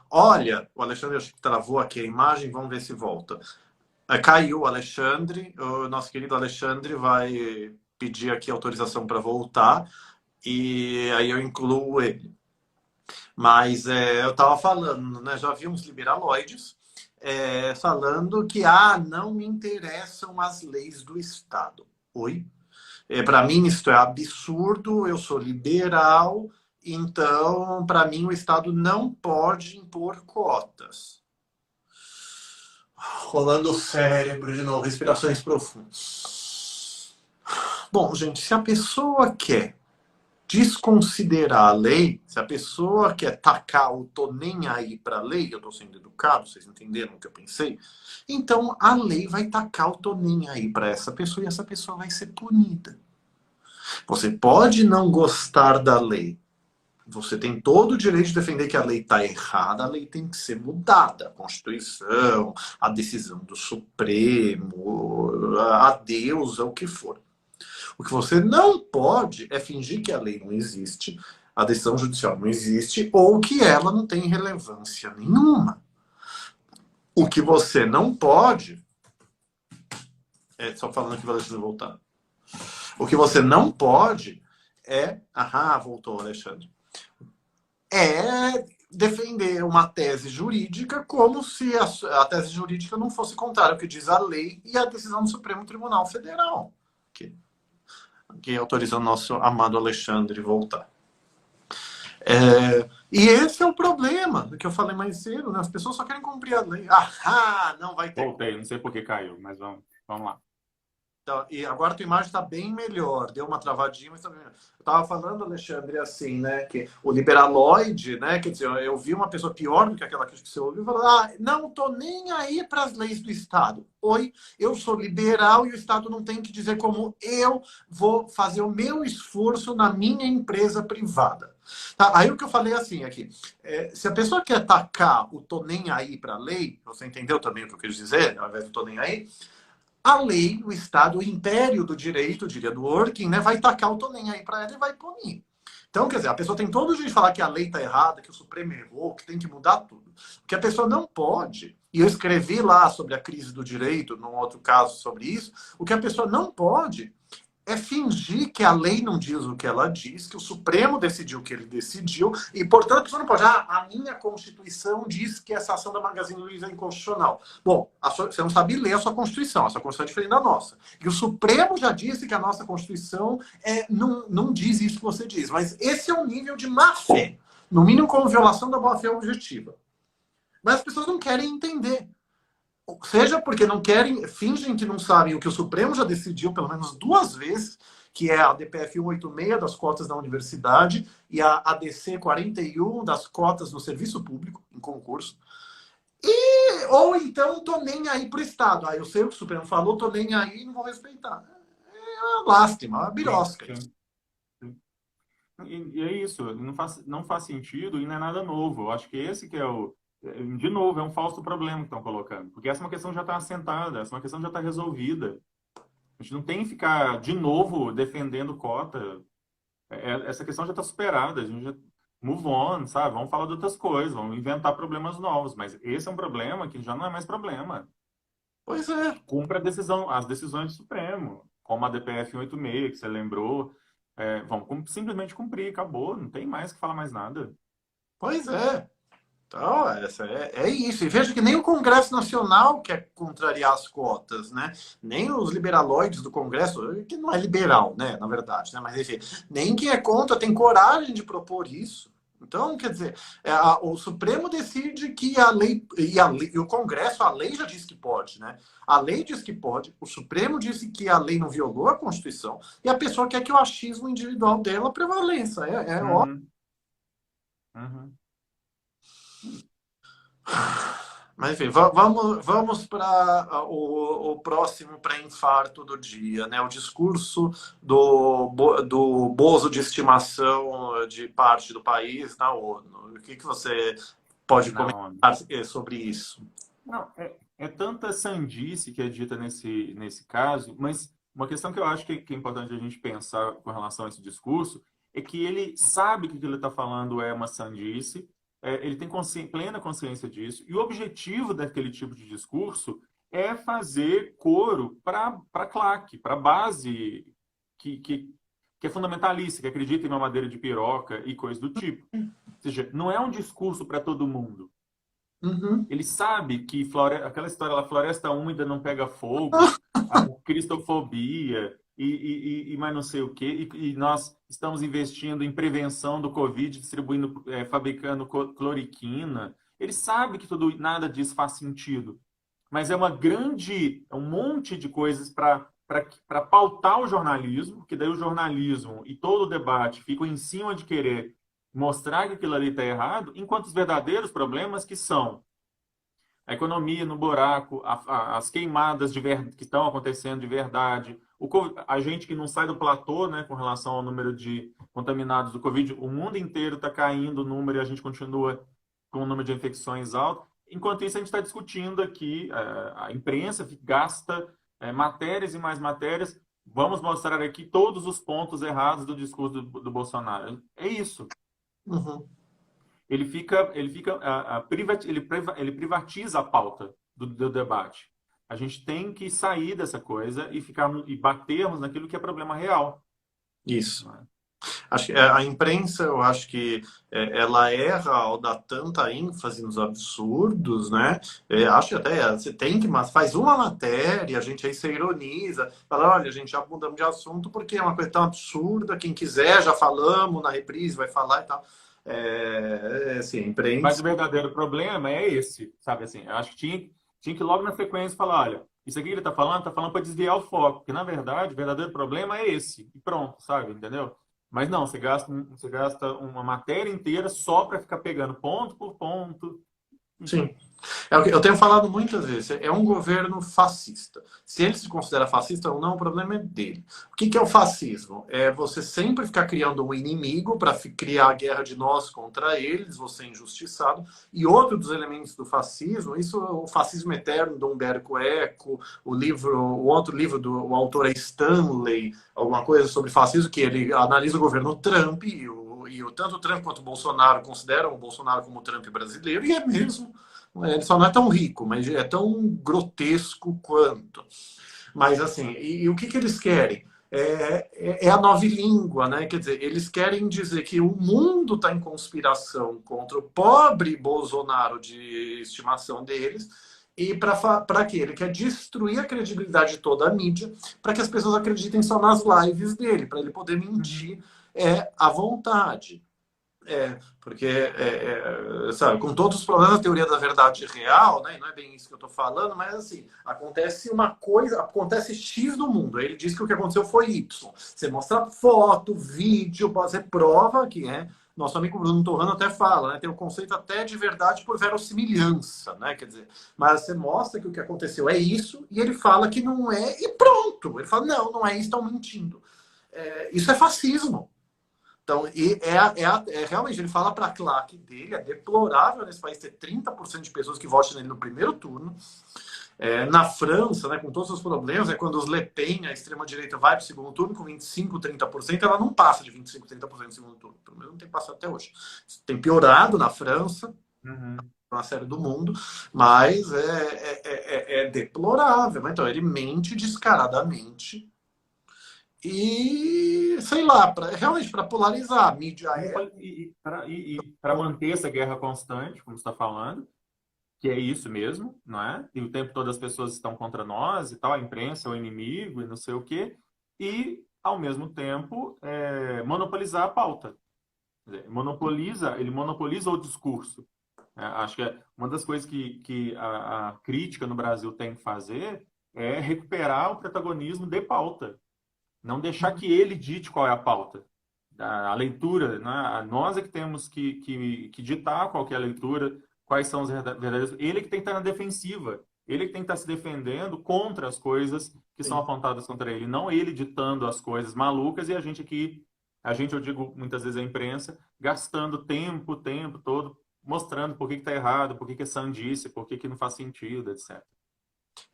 Speaker 1: olha, o Alexandre acho que travou aqui a imagem, vamos ver se volta. Caiu o Alexandre, o nosso querido Alexandre vai pedir aqui autorização para voltar, e aí eu incluo ele. Mas eu estava falando, né, já vi uns liberaloides falando que não me interessam as leis do Estado. Oi? Para mim isso é absurdo, eu sou liberal, então para mim o Estado não pode impor cotas. Rolando o cérebro de novo, respirações profundas. Bom, gente, se a pessoa quer desconsiderar a lei, se a pessoa quer tacar o tô nem aí para a lei, eu estou sendo educado, vocês entenderam o que eu pensei? Então a lei vai tacar o tô nem aí para essa pessoa e essa pessoa vai ser punida. Você pode não gostar da lei, você tem todo o direito de defender que a lei está errada, a lei tem que ser mudada. A Constituição, a decisão do Supremo, a Deus, o que for. O que você não pode é fingir que a lei não existe, a decisão judicial não existe, ou que ela não tem relevância nenhuma. O que você não pode... só falando aqui, Valentina, voltar. O que você não pode é... voltou, Alexandre. É defender uma tese jurídica como se a tese jurídica não fosse contrária ao que diz a lei e a decisão do Supremo Tribunal Federal, que autoriza o nosso amado Alexandre voltar. E esse é o problema que eu falei mais cedo, né? As pessoas só querem cumprir a lei. Não vai ter.
Speaker 2: Voltei, não sei por que caiu, mas vamos lá.
Speaker 1: Então, e agora a tua imagem está bem melhor, deu uma travadinha, mas também. Eu estava falando, Alexandre, assim, né, que o liberaloide, né, quer dizer, eu vi uma pessoa pior do que aquela que você ouviu, falando, não tô nem aí para as leis do Estado. Oi, eu sou liberal e o Estado não tem que dizer como eu vou fazer o meu esforço na minha empresa privada. Tá? Aí o que eu falei assim aqui, se a pessoa quer atacar o tô nem aí para a lei, você entendeu também o que eu quis dizer, ao invés do tô nem aí, a lei, o Estado, o império do direito, diria do Working, né, vai tacar o tô nem aí para ela e vai punir. Então, quer dizer, a pessoa tem todo o direito de falar que a lei está errada, que o Supremo errou, que tem que mudar tudo. O que a pessoa não pode, e eu escrevi lá sobre a crise do direito, num outro caso sobre isso, o que a pessoa não pode é fingir que a lei não diz o que ela diz, que o Supremo decidiu o que ele decidiu, e, portanto, a pessoa não pode, a minha Constituição diz que essa ação da Magazine Luiza é inconstitucional. Bom, você não sabe ler a sua Constituição, a sua Constituição é diferente da nossa. E o Supremo já disse que a nossa Constituição não diz isso que você diz, mas esse é um nível de má-fé, no mínimo como violação da boa-fé objetiva. Mas as pessoas não querem entender. Seja porque não querem, fingem que não sabem o que o Supremo já decidiu pelo menos 2 vezes, que é a DPF 186 das cotas da universidade e a ADC 41 das cotas no serviço público, em concurso. Ou então, tô nem aí pro Estado. Eu sei o que o Supremo falou, tô nem aí e não vou respeitar. É uma lástima, uma birosca.
Speaker 2: E é isso, não faz sentido e não é nada novo. Eu acho que esse que é o... De novo, é um falso problema que estão colocando. Porque essa é uma questão que já está assentada, essa é uma questão que já está resolvida. A gente não tem que ficar, de novo, defendendo cota. Essa questão já está superada. A gente já move on, sabe? Vamos falar de outras coisas, vamos inventar problemas novos. Mas esse é um problema que já não é mais problema.
Speaker 1: Pois é.
Speaker 2: Cumpra as decisões do Supremo, como a DPF 186, que você lembrou. Vamos simplesmente cumprir, acabou. Não tem mais que falar mais nada.
Speaker 1: Pois é. Então, é isso. E veja que nem o Congresso Nacional quer contrariar as cotas, né? Nem os liberaloides do Congresso, que não é liberal, né? Na verdade, né? Mas enfim, nem quem é contra tem coragem de propor isso. Então, quer dizer, o Supremo decide que a lei, e o Congresso, a lei já diz que pode, né? A lei diz que pode, o Supremo disse que a lei não violou a Constituição, e a pessoa quer que o achismo individual dela prevaleça. Óbvio.
Speaker 2: Uhum.
Speaker 1: Mas enfim, vamos para o próximo pré-infarto do dia, né? O discurso do Bozo de estimação de parte do país na ONU. O que você pode comentar sobre isso?
Speaker 2: Não, é tanta sandice que é dita nesse caso, mas uma questão que eu acho que é importante a gente pensar com relação a esse discurso é que ele sabe que o que ele está falando é uma sandice, ele tem plena consciência disso, e o objetivo daquele tipo de discurso é fazer coro para a claque, para a base que é fundamentalista, que acredita em mamadeira de piroca e coisa do tipo. Ou seja, não é um discurso para todo mundo.
Speaker 1: Uhum.
Speaker 2: Ele sabe que aquela história lá, floresta úmida não pega fogo, a cristofobia e mais não sei o quê, e nós estamos investindo em prevenção do Covid, distribuindo, fabricando cloriquina. Ele sabe que nada disso faz sentido, mas é um monte de coisas para pautar o jornalismo, que daí o jornalismo e todo o debate ficam em cima de querer mostrar que aquilo ali está errado, enquanto os verdadeiros problemas que são a economia no buraco, as queimadas que estão acontecendo de verdade, a gente que não sai do platô, né, com relação ao número de contaminados do Covid, o mundo inteiro está caindo o número e a gente continua com o número de infecções alto. Enquanto isso, a gente está discutindo aqui, a imprensa gasta matérias e mais matérias. Vamos mostrar aqui todos os pontos errados do discurso do Bolsonaro. É isso.
Speaker 1: Uhum.
Speaker 2: Ele privatiza a pauta do debate. A gente tem que sair dessa coisa e batermos naquilo que é problema real.
Speaker 1: Isso. Acho que a imprensa, eu acho que ela erra ao dar tanta ênfase nos absurdos, né? Acho que até você tem que, mas faz uma matéria, a gente aí se ironiza, fala, olha, a gente já mudamos de assunto porque é uma coisa tão absurda, quem quiser, já falamos, na reprise vai falar e tal. Assim, a imprensa...
Speaker 2: Mas o verdadeiro problema é esse, sabe assim? Eu acho que tinha que logo na sequência falar, olha, isso aqui que ele está falando para desviar o foco, porque na verdade o verdadeiro problema é esse, e pronto, sabe? Entendeu? Mas não, você gasta uma matéria inteira só para ficar pegando ponto por ponto.
Speaker 1: Sim. É o que eu tenho falado muitas vezes, é um governo fascista. Se ele se considera fascista ou não, o problema é dele. O que é o fascismo? É você sempre ficar criando um inimigo para criar a guerra de nós contra eles, você é injustiçado. E outro dos elementos do fascismo, isso é o Fascismo Eterno do Humberto Eco, o outro livro do autor é Stanley, alguma coisa sobre fascismo, que ele analisa o governo Trump tanto o Trump quanto o Bolsonaro consideram o Bolsonaro como o Trump brasileiro, e é mesmo. Ele só não é tão rico, mas é tão grotesco quanto. Mas assim, e o que eles querem? É a nova língua, né? Quer dizer, eles querem dizer que o mundo está em conspiração contra o pobre Bolsonaro de estimação deles. E para quê? Ele quer destruir a credibilidade de toda a mídia para que as pessoas acreditem só nas lives dele, para ele poder mentir à vontade. Porque, sabe, com todos os problemas da teoria da verdade real, né? Não é bem isso que eu estou falando, mas assim, acontece uma coisa, acontece X no mundo. Aí ele diz que o que aconteceu foi Y. Você mostra foto, vídeo, pode ser prova que nosso amigo Bruno Torrano até fala, né? Tem o conceito até de verdade por verossimilhança, né? Quer dizer, mas você mostra que o que aconteceu é isso e ele fala que não é e pronto. Ele fala, não é isso, estão mentindo. Isso é fascismo. Então, realmente, ele fala para a claque dele, é deplorável nesse país ter 30% de pessoas que votam nele no primeiro turno. Na França, né, com todos os problemas, quando os Le Pen, a extrema-direita, vai para o segundo turno com 25%, 30%, ela não passa de 25%, 30% no segundo turno. Pelo menos não tem passado até hoje. Tem piorado na França, na série do mundo, mas é deplorável. Então, ele mente descaradamente. E, sei lá, realmente para polarizar a mídia
Speaker 2: E para manter essa guerra constante, como você está falando, que é isso mesmo, não é? E o tempo todo as pessoas estão contra nós e tal, a imprensa é o inimigo e não sei o quê, e, ao mesmo tempo, monopolizar a pauta. Ele monopoliza o discurso. Acho que uma das coisas que a crítica no Brasil tem que fazer é recuperar o protagonismo de pauta. Não deixar que ele dite qual é a pauta. A leitura, né? Nós é que temos que ditar qual que é a leitura, quais são os verdadeiros. Ele que tem que estar na defensiva. Ele que tem que estar se defendendo contra as coisas que são apontadas contra ele. Não ele ditando as coisas malucas e a gente aqui, eu digo muitas vezes a imprensa, gastando tempo todo, mostrando por que está errado, por que é sandice, por que não faz sentido, etc.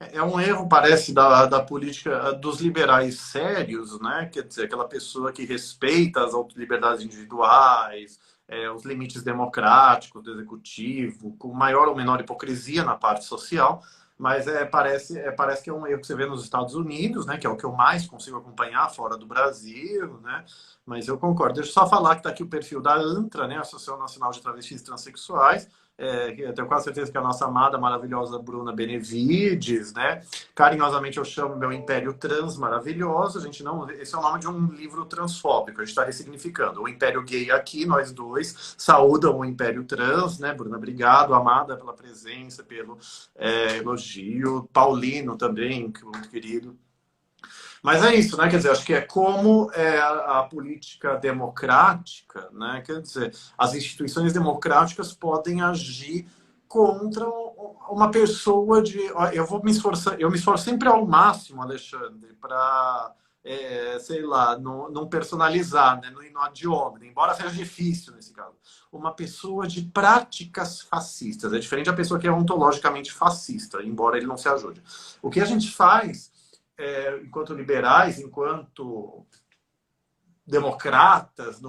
Speaker 1: É um erro, parece, da política dos liberais sérios, né? Quer dizer, aquela pessoa que respeita as liberdades individuais, os limites democráticos do executivo, com maior ou menor hipocrisia na parte social, mas parece que é um erro que você vê nos Estados Unidos, né? Que é o que eu mais consigo acompanhar fora do Brasil, né? Mas eu concordo. Deixa eu só falar que está aqui o perfil da ANTRA, né? Associação Nacional de Travestis e Transsexuais. Eu tenho quase certeza que é a nossa amada, maravilhosa Bruna Benevides, né? Carinhosamente eu chamo meu Império Trans maravilhoso. A gente não, esse é o nome de um livro transfóbico, a gente está ressignificando. O Império Gay aqui, nós dois, saúdam o Império Trans, né, Bruna? Obrigado, amada, pela presença, pelo elogio. Paulino também, muito querido. Mas é isso, né? Quer dizer, acho que é como a política democrática, né? Quer dizer, as instituições democráticas podem agir contra uma pessoa de... Eu me esforço sempre ao máximo, Alexandre, para sei lá, não personalizar, né? No ad hominem, embora seja difícil nesse caso. Uma pessoa de práticas fascistas. É diferente da pessoa que é ontologicamente fascista, embora ele não se ajude. O que a gente faz, enquanto liberais, enquanto democratas,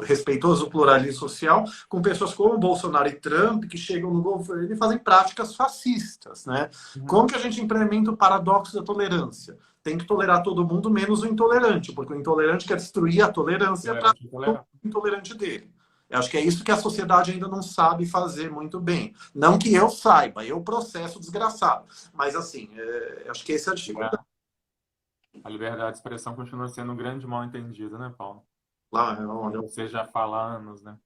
Speaker 1: respeitoso do pluralismo social, com pessoas como Bolsonaro e Trump, que chegam no governo e fazem práticas fascistas. Né?
Speaker 2: Uhum.
Speaker 1: Como que a gente implementa o paradoxo da tolerância? Tem que tolerar todo mundo, menos o intolerante, porque o intolerante quer destruir a tolerância para
Speaker 2: Tolerante,
Speaker 1: o
Speaker 2: intolerante.
Speaker 1: intolerante dele. Eu acho que é isso que a sociedade ainda não sabe fazer muito bem. Não que eu saiba, eu processo desgraçado. Mas, assim, acho que essa é a dificuldade.
Speaker 2: A liberdade de expressão continua sendo um grande mal-entendido, né, Paulo?
Speaker 1: Lá,
Speaker 2: Como
Speaker 1: onde eu
Speaker 2: você já fala há anos, né?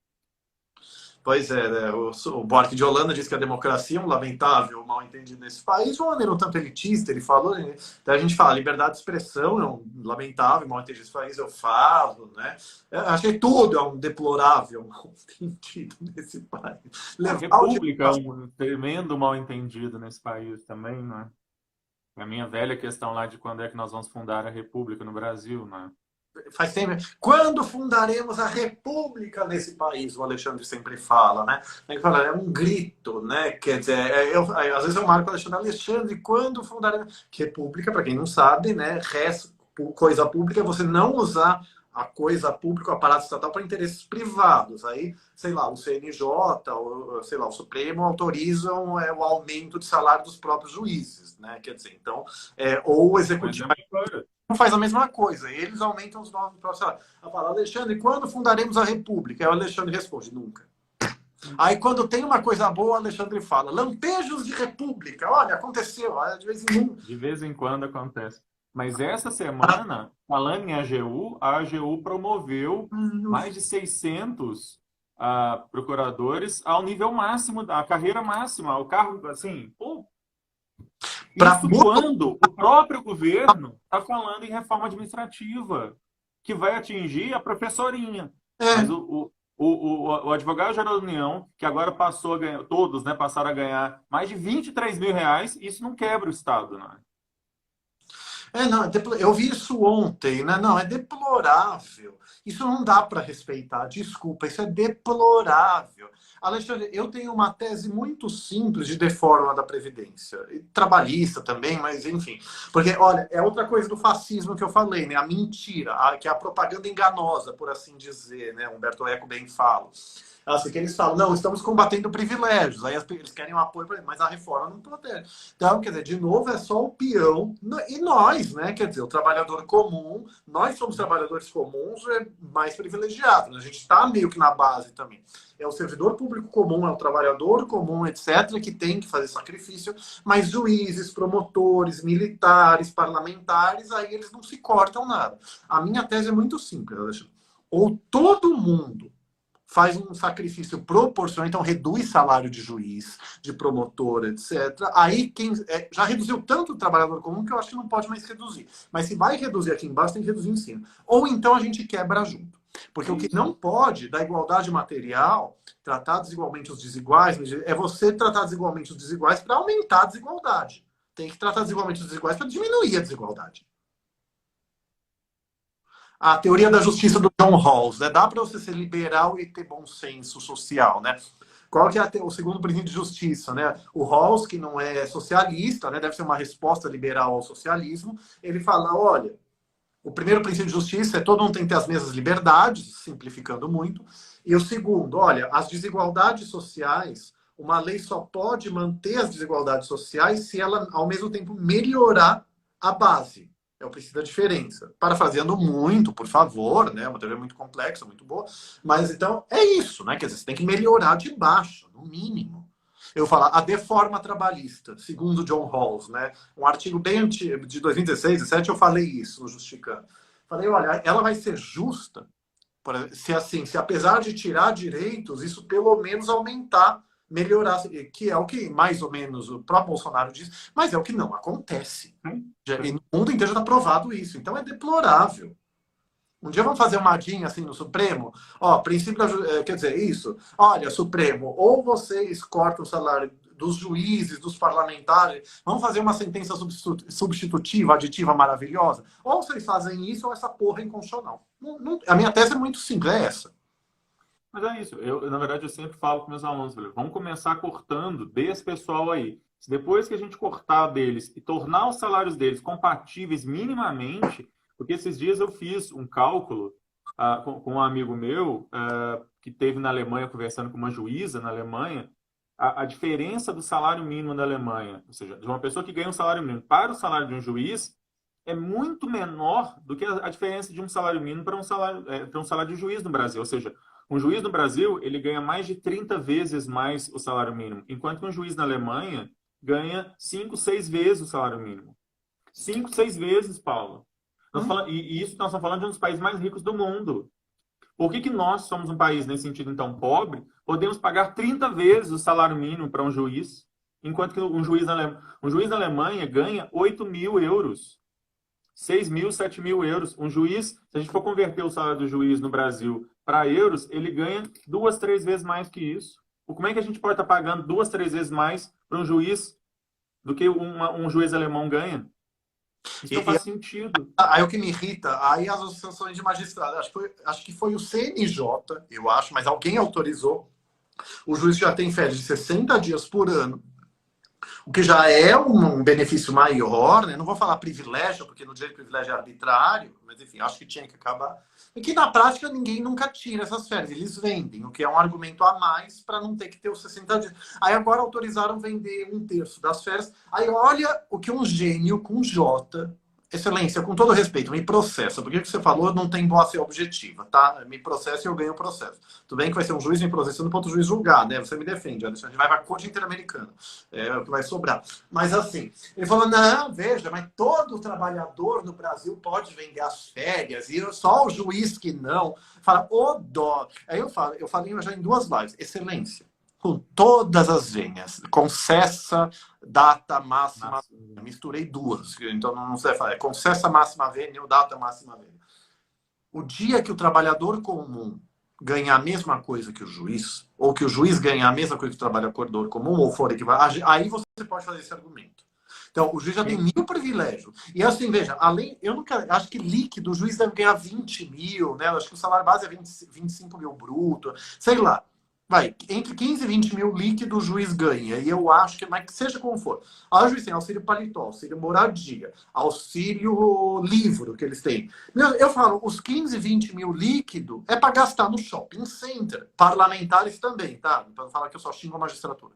Speaker 1: Pois é, né? O Buarque de Holanda diz que a democracia é um lamentável mal entendido nesse país, de uma maneira um tanto elitista, ele falou, né? Então a gente fala, liberdade de expressão é um lamentável mal entendido nesse país, eu falo, né? Eu achei tudo é um deplorável mal entendido nesse país.
Speaker 2: A
Speaker 1: Levar o dinheiro
Speaker 2: República é um tremendo mal-entendido nesse país também, né? É a minha velha questão lá de quando é que nós vamos fundar a República no Brasil, né?
Speaker 1: faz sempre. Quando fundaremos a república nesse país? O Alexandre sempre fala, né? Ele fala, é um grito, né? Quer dizer, às vezes eu marco o Alexandre, quando fundaremos. República, para quem não sabe, né? Coisa pública é você não usar a coisa pública, o aparato estatal, para interesses privados. Aí, sei lá, o CNJ, ou, sei lá, o Supremo autorizam o aumento de salário dos próprios juízes, né? Quer dizer, então, ou o
Speaker 2: Mas
Speaker 1: executivo
Speaker 2: é uma coisa.
Speaker 1: faz a mesma coisa. Eles aumentam os nomes para falar, Alexandre, quando fundaremos a República? Aí o Alexandre responde, nunca. Aí quando tem uma coisa boa, o Alexandre fala, lampejos de República. Olha, aconteceu, de vez em quando.
Speaker 2: De vez em quando acontece. Mas essa semana, falando em AGU, a AGU promoveu mais de 600 procuradores ao nível máximo, da carreira máxima, ao cargo, assim, pô,
Speaker 1: Para
Speaker 2: isso quando o próprio governo está falando em reforma administrativa, que vai atingir a professorinha. Mas
Speaker 1: é,
Speaker 2: o advogado-geral da União, que agora passou a ganhar, todos, né, passaram a ganhar mais de 23 mil reais, isso não quebra o Estado, né?
Speaker 1: não, eu vi isso ontem, né? Não, é deplorável. Isso não dá para respeitar, desculpa, isso é deplorável. Alexandre, eu tenho uma tese muito simples de reforma da Previdência, e trabalhista também, mas enfim. Porque, olha, é outra coisa do fascismo que eu falei, né? A mentira, que é a propaganda enganosa, por assim dizer, né? Humberto Eco bem fala. Assim, que eles falam, não, estamos combatendo privilégios, aí eles querem um apoio, mas a reforma não protege. Então, quer dizer, de novo, é só o peão, e nós, né? Quer dizer, o trabalhador comum, nós somos trabalhadores comuns mais privilegiados, a gente está meio que na base também. É o servidor público comum, é o trabalhador comum, etc., que tem que fazer sacrifício, mas juízes, promotores, militares, parlamentares, aí eles não se cortam nada. A minha tese é muito simples, Alexandre. Ou todo mundo faz um sacrifício proporcional, então reduz salário de juiz, de promotor, etc. Aí quem já reduziu tanto o trabalhador comum que eu acho que não pode mais reduzir. Mas se vai reduzir aqui embaixo, tem que reduzir em cima. Ou então a gente quebra junto. Porque o que
Speaker 2: Isso.
Speaker 1: não pode, da igualdade material, tratar desigualmente os desiguais, é você tratar desigualmente os desiguais para aumentar a desigualdade. Tem que tratar desigualmente os desiguais para diminuir a desigualdade. A teoria da justiça do John Rawls, né? Dá para você ser liberal e ter bom senso social, né? Qual que é o segundo princípio de justiça, né? O Rawls, que não é socialista, né? Deve ser uma resposta liberal ao socialismo. Ele fala, olha, o primeiro princípio de justiça é todo mundo tem que ter as mesmas liberdades, simplificando muito. E o segundo, olha, as desigualdades sociais, uma lei só pode manter as desigualdades sociais se ela, ao mesmo tempo, melhorar a base. É o princípio da diferença. Parafraseando muito, por favor, né? Uma teoria muito complexa, muito boa. Mas então é isso, né? Quer dizer, você tem que melhorar de baixo, no mínimo. Eu falo, a deforma trabalhista, segundo John Rawls, né? Um artigo bem antigo, de 2016, 2017, eu falei isso no Justificando. Falei, olha, ela vai ser justa se assim, se apesar de tirar direitos, isso pelo menos aumentar, melhorar, que é o que mais ou menos o próprio Bolsonaro diz, mas é o que não acontece. E no mundo inteiro já está provado isso. Então é deplorável. Um dia vamos fazer uma DIN assim no Supremo. Ó, princípio da, quer dizer, isso. Olha, Supremo, ou vocês cortam o salário dos juízes, dos parlamentares, vamos fazer uma sentença substitutiva, aditiva, maravilhosa? Ou vocês fazem isso ou essa porra é inconstitucional. A minha tese é muito simples, é essa.
Speaker 2: Mas é isso. Na verdade, eu sempre falo com meus alunos, vamos começar cortando desse pessoal aí. Depois que a gente cortar deles e tornar os salários deles compatíveis minimamente, porque esses dias eu fiz um cálculo com um amigo meu que teve na Alemanha, conversando com uma juíza na Alemanha, a diferença do salário mínimo da Alemanha, ou seja, de uma pessoa que ganha um salário mínimo para o salário de um juiz, é muito menor do que a diferença de um salário mínimo para um salário de juiz no Brasil. Ou seja, um juiz no Brasil, ele ganha mais de 30 vezes mais o salário mínimo, enquanto que um juiz na Alemanha ganha 5, 6 vezes o salário mínimo. 5, 6 vezes, Paulo. E isso nós estamos falando de um dos países mais ricos do mundo. Por que nós somos um país, nesse sentido, então, pobre, podemos pagar 30 vezes o salário mínimo para um juiz, enquanto que um juiz na Alemanha ganha 8 mil euros. 6 mil, 7 mil euros. Um juiz, se a gente for converter o salário do juiz no Brasil para euros, ele ganha 2, 3 vezes mais que isso. Como é que a gente pode estar pagando 2, 3 vezes mais para um juiz do que um juiz alemão ganha? Isso não faz sentido.
Speaker 1: Aí o que me irrita, aí as associações de magistrados, acho que foi o CNJ, eu acho, mas alguém autorizou. O juiz já tem férias de 60 dias por ano, o que já é um benefício maior, né? Não vou falar privilégio, porque no direito privilégio é arbitrário, mas enfim, acho que tinha que acabar. E que na prática ninguém nunca tira essas férias, eles vendem, o que é um argumento a mais para não ter que ter os 60 dias. Aí agora autorizaram vender 1/3 das férias. Aí olha o que um gênio com J... Excelência, com todo respeito, me processa. Porque o que você falou não tem boa ser objetiva, tá? Me processa e eu ganho o processo. Tudo bem que vai ser um juiz me processando para outro juiz julgar, né? Você me defende, Alexandre. A gente vai para a corte interamericana. É o que vai sobrar. Mas assim, ele falou, não, veja, mas todo trabalhador no Brasil pode vender as férias e só o juiz que não. Fala, ô dó. Aí eu falei já em 2 lives. Excelência, com todas as venhas, concessa data máxima. Misturei 2, então não sei falar. É concessa máxima vênia ou data máxima vênia. O dia que o trabalhador comum ganhar a mesma coisa que o juiz, ou que o juiz ganhar a mesma coisa que o trabalhador comum, ou for equivalente, aí você pode fazer esse argumento. Então, o juiz já tem 1000 privilégios. E assim, veja, acho que líquido, o juiz deve ganhar 20 mil, né? Acho que o salário base é 25 mil bruto, sei lá. Vai, entre 15 e 20 mil líquido o juiz ganha. E eu acho que, mas que seja como for. O juiz tem auxílio paletó, auxílio moradia, auxílio livro que eles têm. Eu falo, os 15, 20 mil líquido é para gastar no shopping center. Parlamentares também, tá? Para não falar que eu só xingo a magistratura.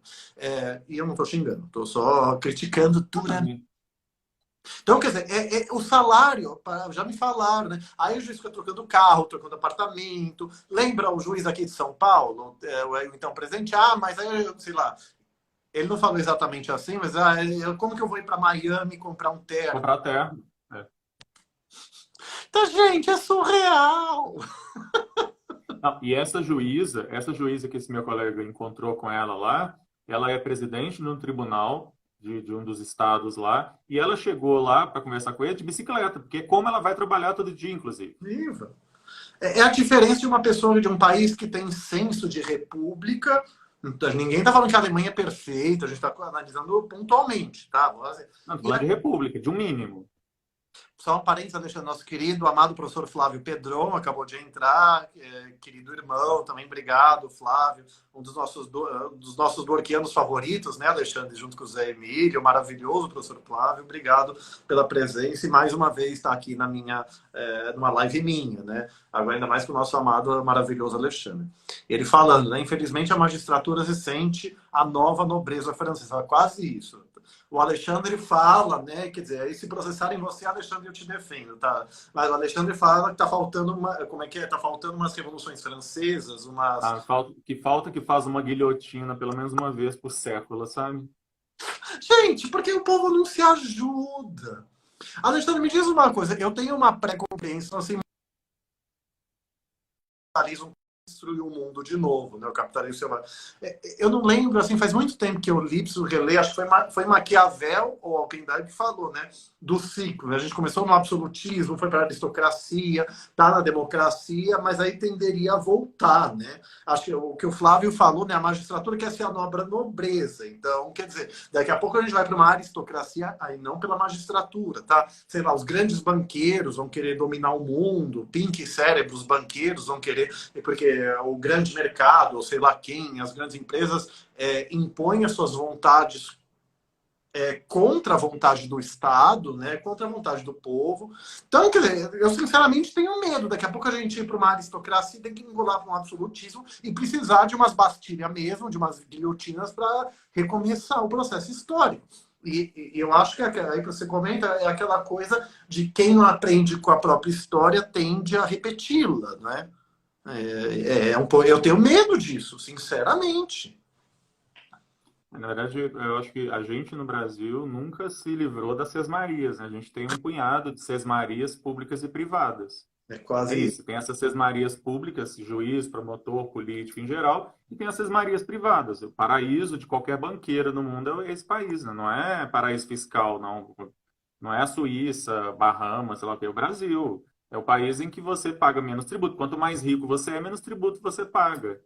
Speaker 1: E eu não estou xingando, estou só criticando tudo. Então, quer dizer, o salário, já me falaram, né? Aí o juiz fica trocando carro, trocando apartamento. Lembra o juiz aqui de São Paulo, o então presidente? Mas aí, sei lá, ele não falou exatamente assim, mas como que eu vou ir para Miami comprar um terno?
Speaker 2: Comprar terno.
Speaker 1: Então, gente, é surreal!
Speaker 2: Não, e essa juíza que esse meu colega encontrou com ela lá, ela é presidente no tribunal de um dos estados lá, e ela chegou lá para conversar com ele de bicicleta, porque é como ela vai trabalhar todo dia, inclusive.
Speaker 1: Viva! É a diferença de uma pessoa de um país que tem senso de república. Ninguém está falando que a Alemanha é perfeita, a gente está analisando pontualmente, tá?
Speaker 2: Não, falando de república, de um mínimo.
Speaker 1: Só um parênteses, Alexandre, nosso querido, amado professor Flávio Pedron, acabou de entrar, querido irmão, também obrigado, Flávio, um dos nossos dworkianos favoritos, né, Alexandre, junto com o Zé Emílio, maravilhoso professor Flávio, obrigado pela presença e mais uma vez está aqui numa live minha, né, agora ainda mais com o nosso amado, maravilhoso Alexandre. Ele falando, né, infelizmente a magistratura se sente a nova nobreza francesa, quase isso. O Alexandre fala, né? Quer dizer, aí se processarem você, Alexandre, eu te defendo, tá? Mas o Alexandre fala que tá faltando tá faltando umas revoluções francesas, umas...
Speaker 2: que faz uma guilhotina pelo menos uma vez por século, sabe?
Speaker 1: Gente, porque o povo não se ajuda. Alexandre, me diz uma coisa, eu tenho uma pré-compreensão, assim, destruir o mundo de novo, né? O capitalismo selvagem. Eu não lembro, assim, faz muito tempo que eu li, preciso reler, acho que foi Maquiavel ou alguém daí que falou, né? Do ciclo, né? A gente começou no absolutismo, foi para a aristocracia, tá na democracia, mas aí tenderia a voltar, né? Acho que o que o Flávio falou, né? A magistratura quer ser a nobreza. Então, quer dizer, daqui a pouco a gente vai para uma aristocracia, aí não pela magistratura, tá? Sei lá, os grandes banqueiros vão querer dominar o mundo, Pink Cérebros, banqueiros vão querer, porque o grande mercado, ou sei lá quem, as grandes empresas impõem as suas vontades contra a vontade do Estado, né, contra a vontade do povo. Então, quer dizer, eu sinceramente tenho medo. Daqui a pouco a gente ir para uma aristocracia e tem que engolar para um absolutismo e precisar de umas bastilhas mesmo, de umas guilhotinas para recomeçar o processo histórico. E eu acho que aí que você comenta é aquela coisa de quem não aprende com a própria história tende a repeti-la, né? Eu tenho medo disso, sinceramente.
Speaker 2: Na verdade, eu acho que a gente no Brasil nunca se livrou das sesmarias, né? A gente tem um punhado de sesmarias públicas e privadas.
Speaker 1: É
Speaker 2: É
Speaker 1: quase isso.
Speaker 2: isso, tem essas sesmarias públicas, juiz, promotor, político em geral, e tem as sesmarias privadas. O paraíso de qualquer banqueiro no mundo é esse país, né? Não é paraíso fiscal, não. Não é a Suíça, Bahamas, sei lá o que, é o Brasil. É o país em que você paga menos tributo. Quanto mais rico você é, menos tributo você paga.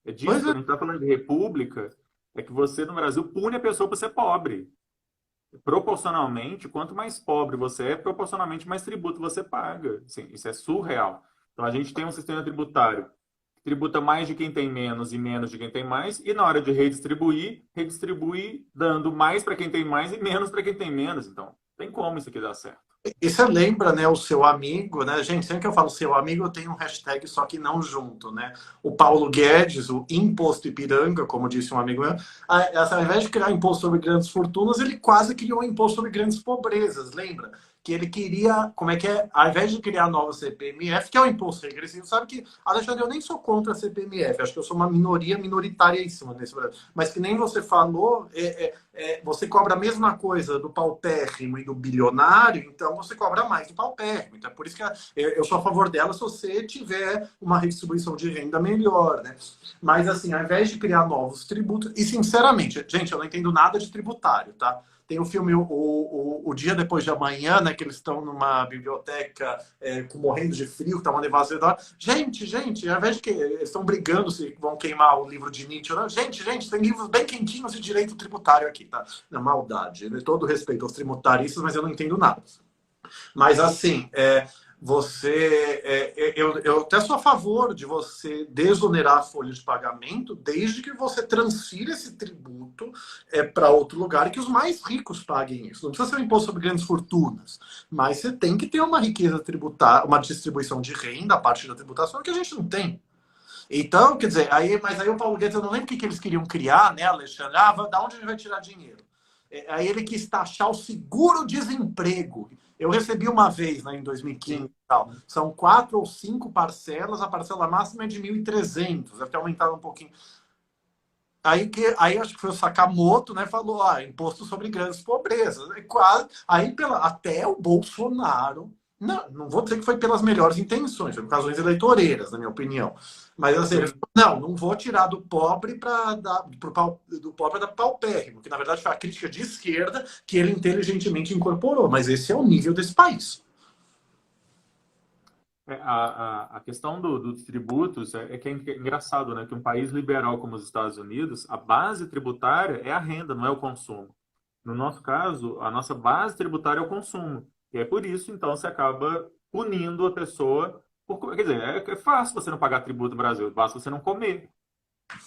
Speaker 2: É disso,
Speaker 1: Pois é.
Speaker 2: quando a gente está falando de república, é que você no Brasil pune a pessoa por ser pobre. Proporcionalmente, quanto mais pobre você é, proporcionalmente mais tributo você paga. Assim, isso é surreal. Então a gente tem um sistema tributário que tributa mais de quem tem menos e menos de quem tem mais, e na hora de redistribuir, redistribui dando mais para quem tem mais e menos para quem tem menos. Então, tem como isso aqui dar certo.
Speaker 1: E você lembra, né, o seu amigo, né? Gente, sempre que eu falo seu amigo, eu tenho um hashtag só que não junto, né? O Paulo Guedes, o imposto Ipiranga, como disse um amigo meu, ao invés de criar imposto sobre grandes fortunas, ele quase criou um imposto sobre grandes pobrezas, lembra? Que ele queria, como é que é? Ao invés de criar nova CPMF, que é o imposto regressivo, sabe que, Alexandre, eu nem sou contra a CPMF, acho que eu sou uma minoria minoritária nesse Brasil, mas que nem você falou, você cobra a mesma coisa do paupérrimo e do bilionário, então você cobra mais do paupérrimo. Então é por isso que eu sou a favor dela se você tiver uma redistribuição de renda melhor, né? Mas assim, ao invés de criar novos tributos, e sinceramente, gente, eu não entendo nada de tributário, tá? Tem o filme o Dia Depois de Amanhã, né? Que eles estão numa biblioteca morrendo de frio, tá uma nevasca. Gente, ao invés de que eles estão brigando se vão queimar o livro de Nietzsche ou não. Gente, tem livros bem quentinhos de direito tributário aqui, tá? Na maldade, né? Todo respeito aos tributaristas, mas eu não entendo nada. Mas assim, eu até sou a favor de você desonerar a folha de pagamento, desde que você transfira esse tributo para outro lugar e que os mais ricos paguem isso. Não precisa ser um imposto sobre grandes fortunas, mas você tem que ter uma riqueza tributária, uma distribuição de renda a partir da tributação que a gente não tem. Então, quer dizer, mas aí o Paulo Guedes, eu não lembro o que eles queriam criar, né, Alexandre? Da onde a gente vai tirar dinheiro? Aí ele quis taxar o seguro-desemprego. Eu recebi uma vez, né, em 2015 e tal. São 4 ou 5 parcelas, a parcela máxima é de 1.300, deve ter aumentado um pouquinho. Aí acho que foi o Sakamoto, né? Falou, imposto sobre grandes pobrezas. Aí até o Bolsonaro, não vou dizer que foi pelas melhores intenções, foi por razões eleitoreiras, na minha opinião. Mas assim, ele falou, não vou tirar do pobre para dar do pobre para paupérrimo, que na verdade foi a crítica de esquerda que ele inteligentemente incorporou. Mas esse é o nível desse país.
Speaker 2: A questão dos tributos que é engraçado, né? Que um país liberal como os Estados Unidos, a base tributária é a renda, não é o consumo. No nosso caso, a nossa base tributária é o consumo. E é por isso, então, você acaba punindo a pessoa. Quer dizer, é fácil você não pagar tributo no Brasil, basta você não comer.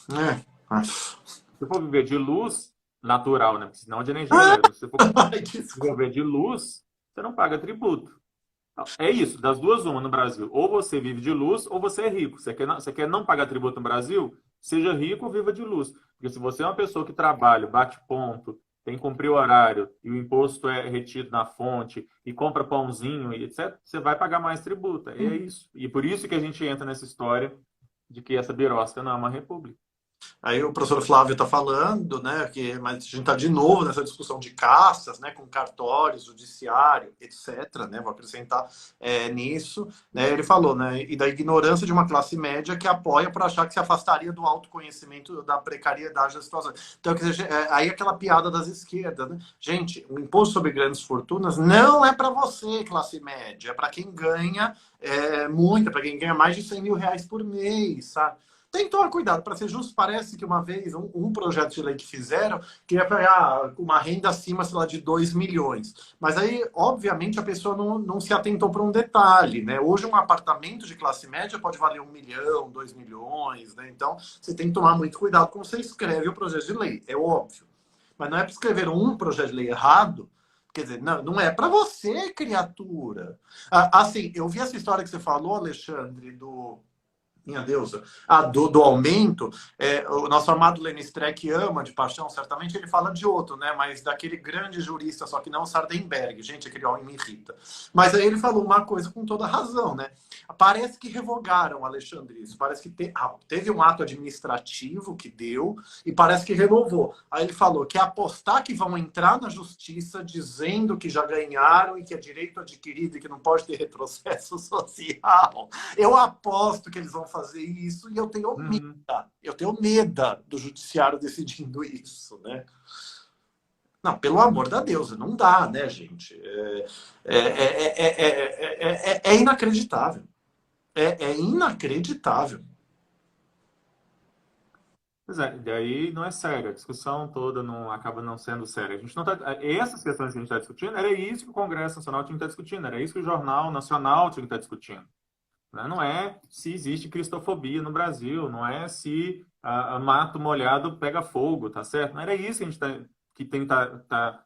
Speaker 1: É.
Speaker 2: Se for viver de luz natural, né? Porque senão é de energia elétrica. Se for
Speaker 1: Desculpa.
Speaker 2: viver de luz, você não paga tributo. É isso, das duas uma no Brasil. Ou você vive de luz, ou você é rico. Você quer não pagar tributo no Brasil? Seja rico ou viva de luz. Porque se você é uma pessoa que trabalha, bate ponto, tem que cumprir o horário, e o imposto é retido na fonte, e compra pãozinho, e etc., você vai pagar mais tributo. É isso. E por isso que a gente entra nessa história de que essa birosca não é uma república.
Speaker 1: Aí o professor Flávio está falando, né, mas a gente está de novo nessa discussão de castas, né, com cartórios, judiciário, etc. Né, vou acrescentar nisso. Né, ele falou, né, e da ignorância de uma classe média que apoia por achar que se afastaria do autoconhecimento da precariedade da situação. Então, quer dizer, aí aquela piada das esquerdas, né? Gente, o imposto sobre grandes fortunas não é para você, classe média, é para quem ganha muito, para quem ganha mais de 100 mil reais por mês, sabe? Tem que tomar cuidado, para ser justo, parece que uma vez um projeto de lei que fizeram queria pegar uma renda acima, sei lá, de 2 milhões. Mas aí, obviamente, a pessoa não se atentou para um detalhe, né? Hoje um apartamento de classe média pode valer 1 milhão, 2 milhões, né? Então, você tem que tomar muito cuidado quando você escreve o projeto de lei, é óbvio. Mas não é para escrever um projeto de lei errado, quer dizer, não é para você, criatura. Assim, eu vi essa história que você falou, Alexandre, minha deusa, do aumento, o nosso amado Lenny Streck ama de paixão, certamente ele fala de outro, né? Mas daquele grande jurista, só que não Sardenberg, gente, aquele homem me irrita. Mas aí ele falou uma coisa com toda razão, né? Parece que revogaram, Alexandre, isso. Parece que teve um ato administrativo que deu e parece que renovou. Aí ele falou que apostar que vão entrar na justiça dizendo que já ganharam e que é direito adquirido e que não pode ter retrocesso social. Eu aposto que eles vão fazer isso e eu tenho medo. Eu tenho medo do judiciário decidindo isso, né? Não, pelo amor de Deus, não dá, né, gente? É inacreditável. É inacreditável.
Speaker 2: Pois é, e aí não é sério, a discussão toda não acaba não sendo séria. A gente não tá, essas questões que a gente está discutindo, era isso que o Congresso Nacional tinha que estar discutindo, era isso que o Jornal Nacional tinha que estar discutindo. Né? Não é se existe cristofobia no Brasil, não é se mato molhado pega fogo, tá certo? Não era isso que a gente tem que estar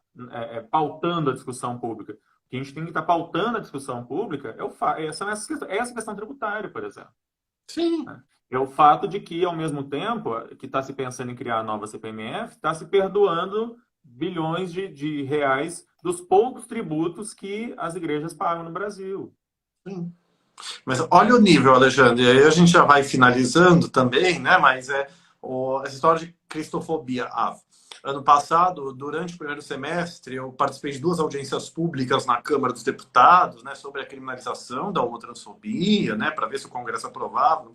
Speaker 2: pautando a discussão pública. O que a gente tem que estar pautando a discussão pública essa questão tributária, por exemplo.
Speaker 1: Sim.
Speaker 2: Né? É o fato de que, ao mesmo tempo que está se pensando em criar a nova CPMF, está se perdoando bilhões de reais dos poucos tributos que as igrejas pagam no Brasil.
Speaker 1: Sim. Mas olha o nível, Alexandre. Aí a gente já vai finalizando também, né? Mas essa história de cristofobia. Ano passado, durante o primeiro semestre, eu participei de 2 audiências públicas na Câmara dos Deputados, né, sobre a criminalização da homotransfobia, né, para ver se o Congresso aprovava.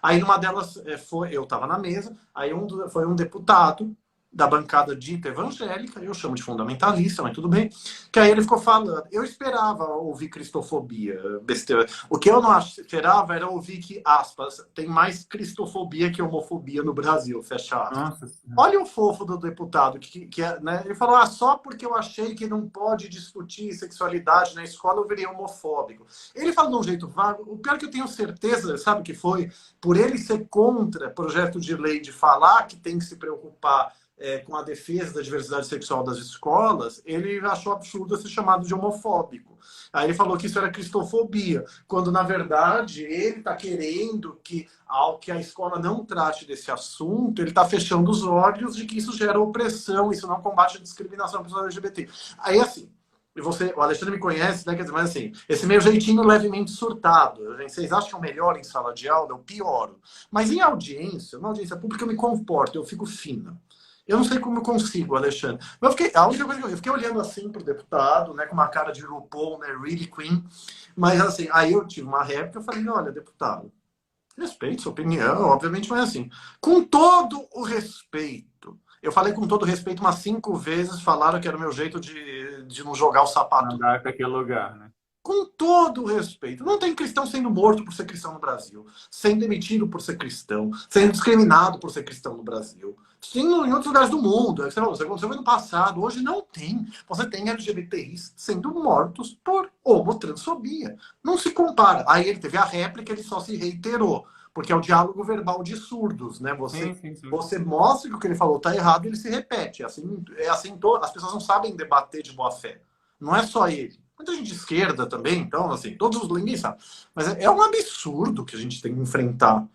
Speaker 1: Aí, numa delas, eu estava na mesa, aí foi um deputado da bancada dita evangélica, eu chamo de fundamentalista, mas tudo bem, que aí ele ficou falando. Eu esperava ouvir cristofobia, besteira. O que eu não esperava era ouvir que, aspas, tem mais cristofobia que homofobia no Brasil, fecha aspas. Olha o fofo do deputado, né? Ele falou, só porque eu achei que não pode discutir sexualidade na escola eu virei homofóbico. Ele fala de um jeito vago, o pior que eu tenho certeza, sabe o que foi? Por ele ser contra projeto de lei de falar que tem que se preocupar com a defesa da diversidade sexual das escolas, ele achou absurdo ser chamado de homofóbico. Aí ele falou que isso era cristofobia, quando, na verdade, ele está querendo que, ao que a escola não trate desse assunto, ele está fechando os olhos de que isso gera opressão, isso não combate a discriminação pessoas LGBT. Aí, assim, o Alexandre me conhece, né? Quer dizer, mas assim, esse meu jeitinho levemente surtado. Vocês acham melhor em sala de aula? Eu pioro. Mas em audiência, na audiência pública, eu me comporto, eu fico fina. Eu não sei como eu consigo, Alexandre. Mas a única coisa que eu fiquei olhando assim pro deputado, né, com uma cara de RuPaul, né, really queen. Mas assim, aí eu tive uma réplica, eu falei, olha, deputado, respeito sua opinião, obviamente não é assim. Com todo o respeito, eu falei com todo o respeito umas 5 vezes, falaram que era o meu jeito de não jogar o sapato.
Speaker 2: Andar para aquele lugar, né?
Speaker 1: Com todo o respeito. Não tem cristão sendo morto por ser cristão no Brasil, sendo demitido por ser cristão, sendo discriminado por ser cristão no Brasil. Sim, em outros lugares do mundo. Você aconteceu no passado. Hoje não tem. Você tem LGBTIs sendo mortos por homotransfobia. Não se compara. Aí ele teve a réplica, ele só se reiterou. Porque é o diálogo verbal de surdos, né?
Speaker 2: Sim.
Speaker 1: Você mostra que o que ele falou está errado, ele se repete. As pessoas não sabem debater de boa fé. Não é só ele. Muita gente de esquerda também, então, assim, todos os linguistas sabem. Mas é um absurdo que a gente tem que enfrentar.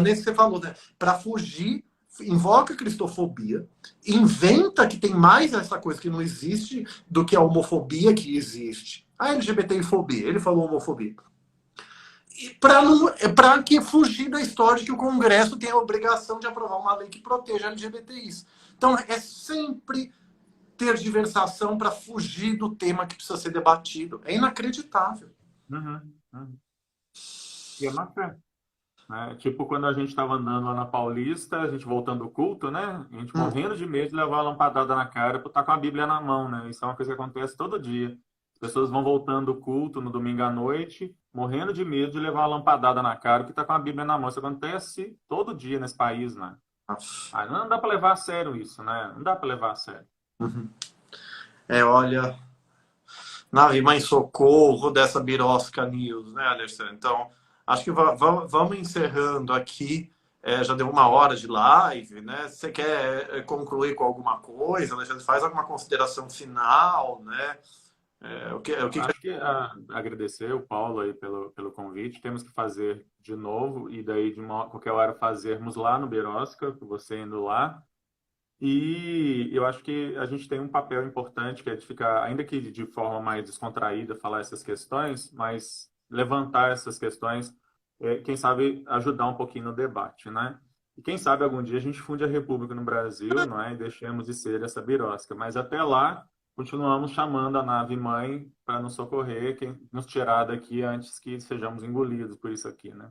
Speaker 1: Nesse que você falou, né? Para fugir, invoca a cristofobia, inventa que tem mais essa coisa que não existe do que a homofobia que existe. A LGBTfobia, ele falou homofobia. para que fugir da história de que o Congresso tem a obrigação de aprovar uma lei que proteja LGBTIs. Então, é sempre tergiversação para fugir do tema que precisa ser debatido. É inacreditável.
Speaker 2: Uhum, uhum. E é má fé, né? Tipo quando a gente estava andando lá na Paulista, a gente voltando do culto, né? A gente morrendo de medo de levar uma lampadada na cara por estar com a Bíblia na mão, né? Isso é uma coisa que acontece todo dia. As pessoas vão voltando do culto no domingo à noite, morrendo de medo de levar uma lampadada na cara porque está com a Bíblia na mão. Isso acontece todo dia nesse país, né? Ah, não dá para levar a sério isso, né? Não dá para levar a sério.
Speaker 1: Uhum. Olha, nave mãe socorro dessa Birosca News, né, Alexandre? Então, acho que vamos encerrando aqui. Já deu 1 hora de live, né? Você quer concluir com alguma coisa, Alexandre? Faz alguma consideração final, né?
Speaker 2: Acho que agradecer o Paulo aí pelo convite. Temos que fazer de novo e daí de qualquer hora fazermos lá no Birosca, você indo lá. E eu acho que a gente tem um papel importante que é de ficar, ainda que de forma mais descontraída, falar essas questões, mas levantar essas questões, quem sabe ajudar um pouquinho no debate, né? E quem sabe algum dia a gente funde a República no Brasil, não é? E deixemos de ser essa birosca. Mas até lá, continuamos chamando a nave mãe para nos socorrer, quem nos tirar daqui antes que sejamos engolidos por isso aqui, né?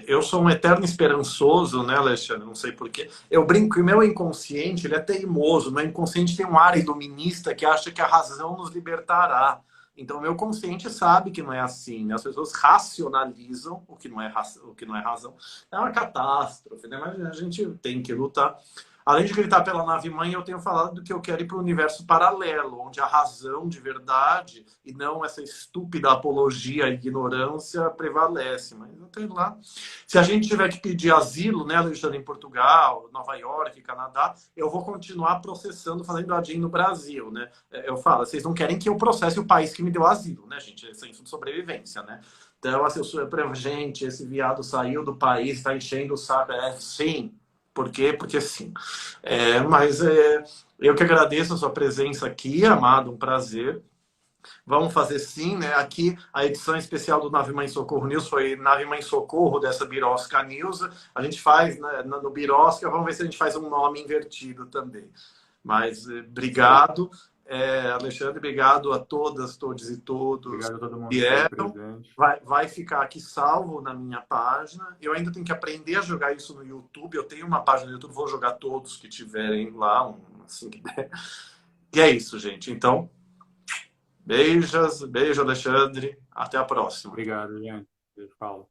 Speaker 1: Eu sou um eterno esperançoso, né, Alexandre? Não sei porquê. Eu brinco que o meu inconsciente ele é teimoso. Meu inconsciente tem um ar iluminista que acha que a razão nos libertará. Então, meu consciente sabe que não é assim. Né? As pessoas racionalizam o que não é razão. É uma catástrofe, né? Mas a gente tem que lutar. Além de gritar pela nave-mãe, eu tenho falado do que eu quero ir para o universo paralelo, onde a razão de verdade e não essa estúpida apologia à ignorância prevalece. Mas eu tenho lá. Se a gente tiver que pedir asilo, né, Alexandre, em Portugal, Nova York, Canadá, eu vou continuar processando, fazendo ADIM no Brasil, né? Eu falo, vocês não querem que eu processe o país que me deu asilo, né, gente? É senso de sobrevivência, né? Então, assim, gente, esse viado saiu do país, está enchendo o saco. Sim. Por quê? Porque sim. Mas eu que agradeço a sua presença aqui, Amado, um prazer. Vamos fazer sim, né? Aqui a edição especial do Nave Mãe Socorro News foi Nave Mãe Socorro dessa Birosca News. A gente faz, né, no Birosca, vamos ver se a gente faz um nome invertido também. Mas obrigado, Alexandre, obrigado a todas, todos e todos
Speaker 2: Obrigado a todo mundo
Speaker 1: que
Speaker 2: que esteve
Speaker 1: vieram.
Speaker 2: presente.
Speaker 1: Vai ficar aqui salvo na minha página. Eu ainda tenho que aprender a jogar isso no YouTube. Eu tenho uma página no YouTube, vou jogar todos que tiverem lá, assim que der. E é isso, gente. Então, beijo, Alexandre. Até a próxima.
Speaker 2: Obrigado, gente. Beijo, Paulo.